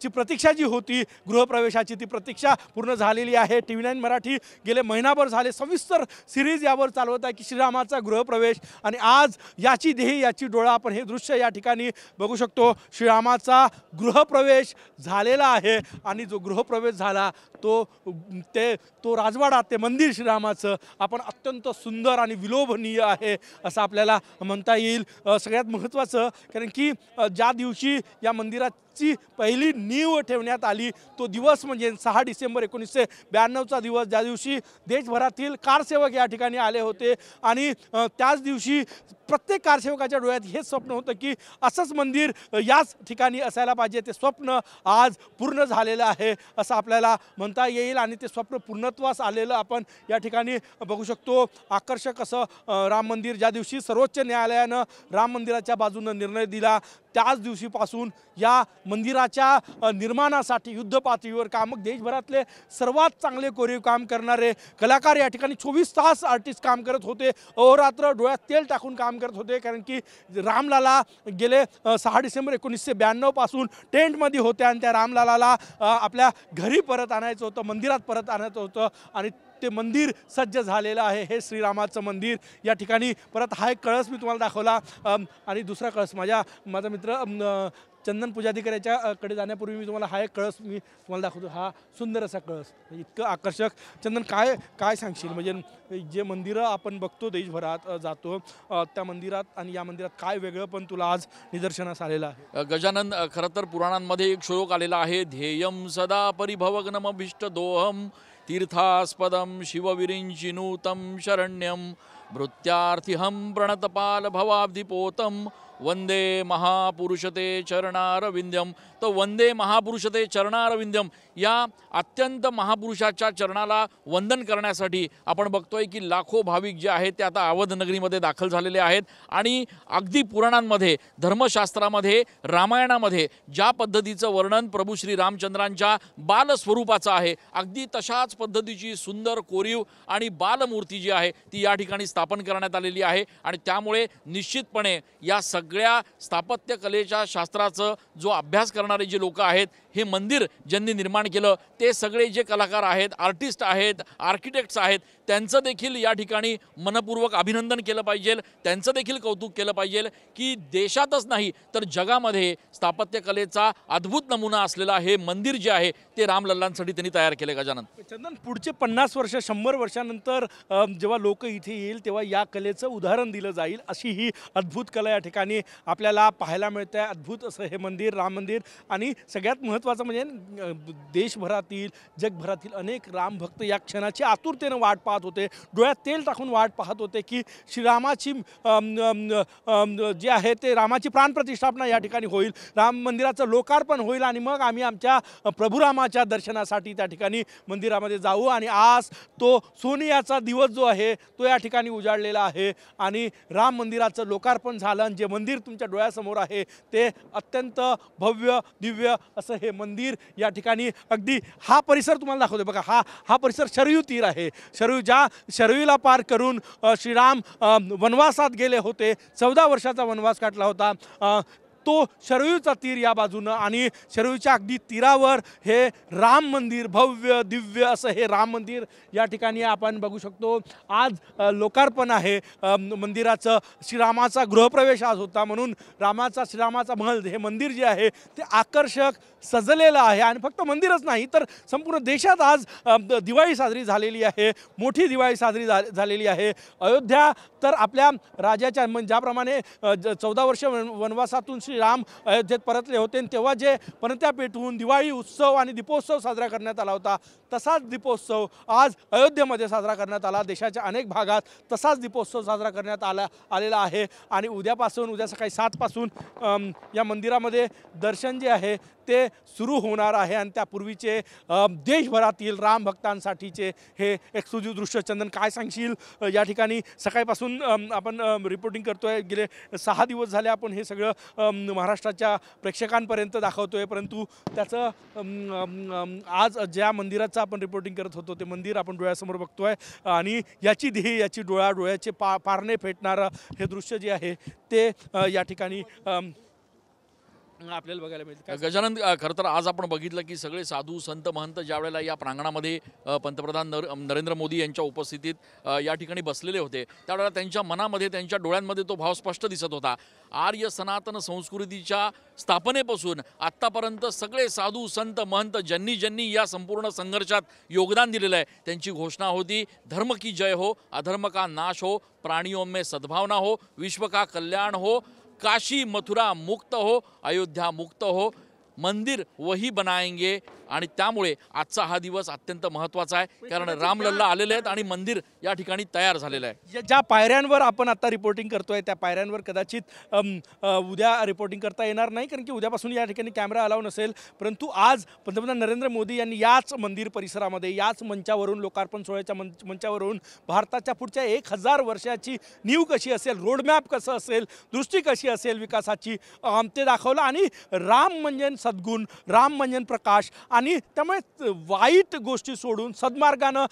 ची प्रतीक्षा जी होती गृहप्रवेशाची, ती प्रतीक्षा पूर्ण झालेली आहे. TV9 मराठी गेले महिनाभर झाले सविस्तर सिरीज यावर चालवत आहे की श्रीरामाचा गृहप्रवेश. आणि आज याची देही याची डोळा आपण हे दृश्य या ठिकाणी बघू शकतो. श्रीरामाचा गृहप्रवेश झालेला आहे आणि जो गृहप्रवेश झाला तो राजवाडा, ते मंदिर श्रीरामाचं आपण अत्यंत सुंदर आणि विलोभनीय आहे असं आपल्याला म्हणता येईल. सगळ्यात महत्त्वाचं कारण की ज्या दिवशी या मंदिराची पहिली नीव ठेवण्यात आली तो दिवस म्हणजे 6 डिसेंबर 1992चा दिवस, ज्या दिवशी देशभरातील कारसेवक या ठिकाणी आले होते. आणि त्याच दिवशी प्रत्येक कारसेवकाच्या डोळ्यात हेच स्वप्न होतं की असंच मंदिर याच ठिकाणी असायला पाहिजे. ते स्वप्न आज पूर्ण झालेलं आहे असं आपल्याला म्हणता येईल आणि ते स्वप्न पूर्णत्वास आलेलं आपण या ठिकाणी बघू शकतो. आकर्षक असं राम मंदिर, ज्या दिवशी सर्वोच्च न्यायालयानं राम मंदिराच्या बाजूनं निर्णय दिला त्याच दिवशीपासून या मंदिराच्या निर्माणासाठी युद्धपातळीवर काम, देशभरातले सर्वात चांगले कोरीव काम करणारे कलाकार या ठिकाणी 24 तास आर्टिस्ट काम करत होते, अहोरात्र डोळ्यात तेल टाकून काम करत होते. कारण की रामलाला गेले 6 डिसेंबर 1992 पासून टेंटमध्ये होते आणि त्या रामलालाला आपल्या घरी परत आणायचं होतं, मंदिरात परत आणायचं होतं आणि ते मंदिर सज्ज झालेलं आहे. हे श्रीरामाचं मंदिर या ठिकाणी. परत हा एक कळस मी तुम्हाला दाखवला आणि दुसरा कळस माझा मित्र चंदन पुजारीकर याच्याकडे जाण्यापूर्वी मी तुम्हाला हा एक कळस मी तुम्हाला दाखवतो. हा सुंदर असा कळस, इतकं आकर्षक. चंदन काय सांगशील, म्हणजे जे मंदिरं आपण बघतो देशभरात जातो त्या मंदिरात आणि या मंदिरात काय वेगळं पण तुला आज निदर्शनास आलेलं आहे? गजानन, खरं तर पुराणांमध्ये एक श्लोक आलेला आहे, ध्येयम सदा परिभवग्नमभीष्ट दोहम तीर्थास्पदम शिवविरिंचिनूतम शरण्यम भृत्यार्थिहं प्रणतपाल भवाब्धिपोतम वंदे महापुरुषते चरणारविंद्यम. तर वंदे महापुरुषते चरणारविंद्यम या अत्यंत महापुरुषाच्या चरणाला वंदन करण्यासाठी आपण बघतोय की लाखो भाविक जे आहेत ते आता अवधनगरीमध्ये दाखल झालेले आहेत. आणि अगदी पुराणांमध्ये, धर्मशास्त्रामध्ये, रामायणामध्ये ज्या पद्धतीचं वर्णन प्रभू श्री रामचंद्रांच्या बालस्वरूपाचं आहे अगदी तशाच पद्धतीची सुंदर कोरीव आणि बालमूर्ती जी आहे ती या ठिकाणी स्थापन करण्यात आलेली आहे. आणि त्यामुळे निश्चितपणे या सगळ्या स्थापत्य कलेच्या शास्त्राचं जो अभ्यास करणारे जे लोक आहेत, हे मंदिर ज्यांनी निर्माण केलं ते सगळे जे कलाकार आहेत, आर्टिस्ट आहेत, आर्किटेक्ट्स आहेत, त्यांचं देखील या ठिकाणी मनपूर्वक अभिनंदन केलं पाहिजे, त्यांचं देखील कौतुक केलं पाहिजे की देशातच नाही तर जगामध्ये स्थापत्य कलेचा अद्भुत नमुना असलेला हे मंदिर जे आहे ते रामलल्लांसाठी त्यांनी तयार केले. गजानन, चंदन, पुढचे 50 वर्ष 100 वर्षानंतर जेव्हा लोक इथे येईल तेव्हा या कलेचं उदाहरण दिलं जाईल, अशी ही अद्भुत कला या ठिकाणी आपल्याला पाहायला मिळते. अद्भुत असं हे मंदिर, राम मंदिर. आणि सगळ्यात महत्त्वाचं म्हणजे देशभरातील, जगभरातील अनेक रामभक्त या क्षणाची आतुरतेनं वाट पाहत होते, डोळ्यात तेल टाकून वाट पाहत होते की श्रीरामाची जे आहे ते रामाची प्राणप्रतिष्ठापना या ठिकाणी होईल, राम मंदिराचं लोकार्पण होईल आणि मग आम्ही आमच्या प्रभुरामाच्या दर्शनासाठी त्या ठिकाणी मंदिरामध्ये जाऊ. आणि आज तो सोनियाचा दिवस जो आहे तो या ठिकाणी उजाडलेला आहे आणि राम मंदिराचं लोकार्पण झालं. आणि जे मंदिर तुमच्या डोळ्यासमोर आहे ते अत्यंत भव्य दिव्य असं हे मंदिर या ठिकाणी. अगदी हा परिसर तुम्हाला दाखवतो बघा, हा परिसर शरयू तीर आहे. ज्या शरयूला पार करून श्रीराम वनवासात गेले होते, 14 वर्षाचा वनवास काटला होता, तो शरयूचा तीर या बाजूनं आणि शरयूच्या अगदी तीरावर हे राम मंदिर, भव्य दिव्य असं हे राम मंदिर या ठिकाणी आपण बघू शकतो. आज लोकार्पण आहे मंदिराचं. श्रीरामाचा गृहप्रवेश आज होता म्हणून श्रीरामाचा महल, हे मंदिर जे आहे ते आकर्षक सजलेलं आहे. आणि फक्त मंदिरच नाही तर संपूर्ण देशात आज दिवाळी साजरी झालेली आहे, मोठी दिवाळी साजरी झालेली आहे. अयोध्या तर आपल्या राजाच्या ज्याप्रमाणे 14 वर्ष वनवासातून श्रीराम अयोध्येत परतले होते तेव्हा जे पणत्या पेटवून दिवाळी उत्सव आणि दीपोत्सव साजरा करण्यात आला होता, तसाच दीपोत्सव आज अयोध्येमध्ये साजरा करण्यात आला. देशाच्या अनेक भागात तसाच दीपोत्सव साजरा करण्यात आलेला आहे. आणि उद्या सकाळी 7 पासून या मंदिरामध्ये दर्शन जे आहे ते सुरू होणार आहे. आणि त्यापूर्वीचे देशभरातील राम भक्तांसाठीचे हे एक्सक्लुझिव्ह दृश्य. चंदन, काय सांगशील? या ठिकाणी सकाळपासून आपण रिपोर्टिंग करतोय, गेले 6 दिवस झाले आपण हे सगळं महाराष्ट्राच्या प्रेक्षकांपर्यंत दाखवतोय, परंतु त्याचं आज ज्या मंदिराचं आपण रिपोर्टिंग करत होतो ते मंदिर आपण डोळ्यासमोर बघतोय. आणि याची डोळ्याचे पारणे फेटणारं हे दृश्य जे आहे ते या ठिकाणी आपल्याला बघायला मिळतं. गजानन, खरं तर आज आपण बघितलं की सगळे साधू संत महंत ज्या वेळेला या प्रांगणामध्ये पंतप्रधान नरेंद्र मोदी यांच्या उपस्थितीत या ठिकाणी बसलेले होते, त्यावेळेला त्यांच्या मनामध्ये, त्यांच्या डोळ्यांमध्ये तो भाव स्पष्ट दिसत होता. आर्य सनातन संस्कृतीच्या स्थापनेपासून आत्तापर्यंत सगळे साधू संत महंत ज्यांनी या संपूर्ण संघर्षात योगदान दिलेलं आहे त्यांची घोषणा होती, धर्म की जय हो, अधर्म का नाश हो, प्राणियों में सद्भावना हो, विश्व का कल्याण हो, काशी मथुरा मुक्त हो, अयोध्या मुक्त हो, मंदिर वही बनाएंगे. आणि त्यामुळे आजचा हा दिवस अत्यंत महत्त्वाचा आहे, कारण रामलल्ला आलेले आहेत आणि मंदिर या ठिकाणी तयार झालेलं आहे. ज्या पायऱ्यांवर आपण आता रिपोर्टिंग करतोय त्या पायऱ्यांवर कदाचित उद्या रिपोर्टिंग करता येणार नाही, कारण की उद्यापासून या ठिकाणी कॅमेरा अलाव नसेल. परंतु आज पंतप्रधान नरेंद्र मोदी यांनी याच मंदिर परिसरामध्ये, याच मंचावरून, लोकार्पण सोहळ्याच्या मंचावरून भारताच्या पुढच्या 1000 वर्षाची नीव कशी असेल, रोडमॅप कसं असेल, दृष्टी कशी असेल विकासाची, ते दाखवलं. आणि राम म्हणजे सद्गुण, राम म्हणजे प्रकाश. आणि त्यामुळे वाईट गोष्टी सोडून सद्मार्गानं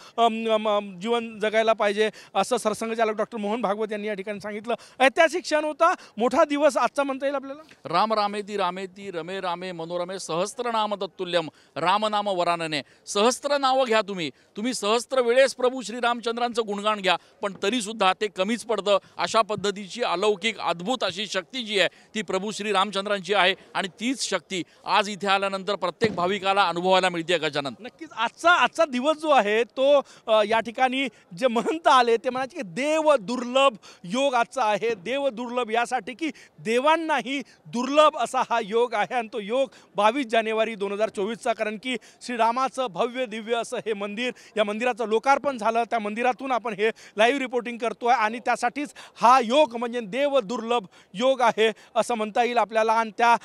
जीवन जगायला पाहिजे असं सरसंघचालक डॉक्टर मोहन भागवत यांनी या ठिकाणी सांगितलं. ऐतिहासिक क्षण होता, मोठा दिवस आजचा म्हणता येईल आपल्याला. राम रामेती रामेती रमे रामे मनोरमे सहस्त्रनाम तत्तुल्यम रामनाम वरानने. सहस्त्र नावं घ्या तुम्ही सहस्त्र वेळेस प्रभू श्रीरामचंद्रांचं गुणगान घ्या, पण तरीसुद्धा ते कमीच पडतं. अशा पद्धतीची अलौकिक अद्भुत अशी शक्ती जी आहे ती प्रभू श्रीरामचंद्रांची आहे. आणि तीच शक्ती आज इथे आल्यानंतर प्रत्येक भाविकाला अनुभवायला मिळते. गजानन, नक्कीच आजचा दिवस जो आहे तो या ठिकाणी जे महंत आले ते म्हणायचे की देव दुर्लभ योग आजचा आहे. देव दुर्लभ यासाठी की देवांनाही दुर्लभ असा हा योग आहे. आणि तो योग 22 जानेवारी 2024चा, कारण की श्रीरामाचं भव्य दिव्य असं हे मंदिर, या मंदिराचं लोकार्पण झालं, त्या मंदिरातून आपण हे लाईव्ह रिपोर्टिंग करतोय. आणि त्यासाठीच हा योग म्हणजे देव दुर्लभ योग आहे असं म्हणता येईल आपल्याला. आणि त्या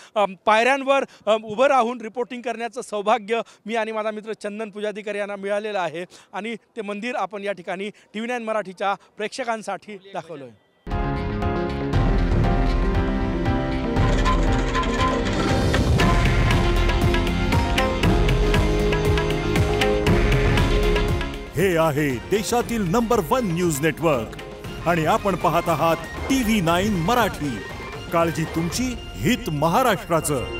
पायऱ्यांवर उभं राहून रिपोर्टिंग करण्याचं सौभाग्य मी आणि माझा मित्र चंदन पुजारीकर यांना मिळालेलं आहे. आणि ते मंदिर आपण या ठिकाणी TV9 मराठीच्या प्रेक्षकांसाठी दाखवलं आहे. हे आहे देशातील नंबर 1 न्यूज नेटवर्क आणि आपण पाहत आहात TV9 मराठी. काळजी तुमची, हित महाराष्ट्राचं.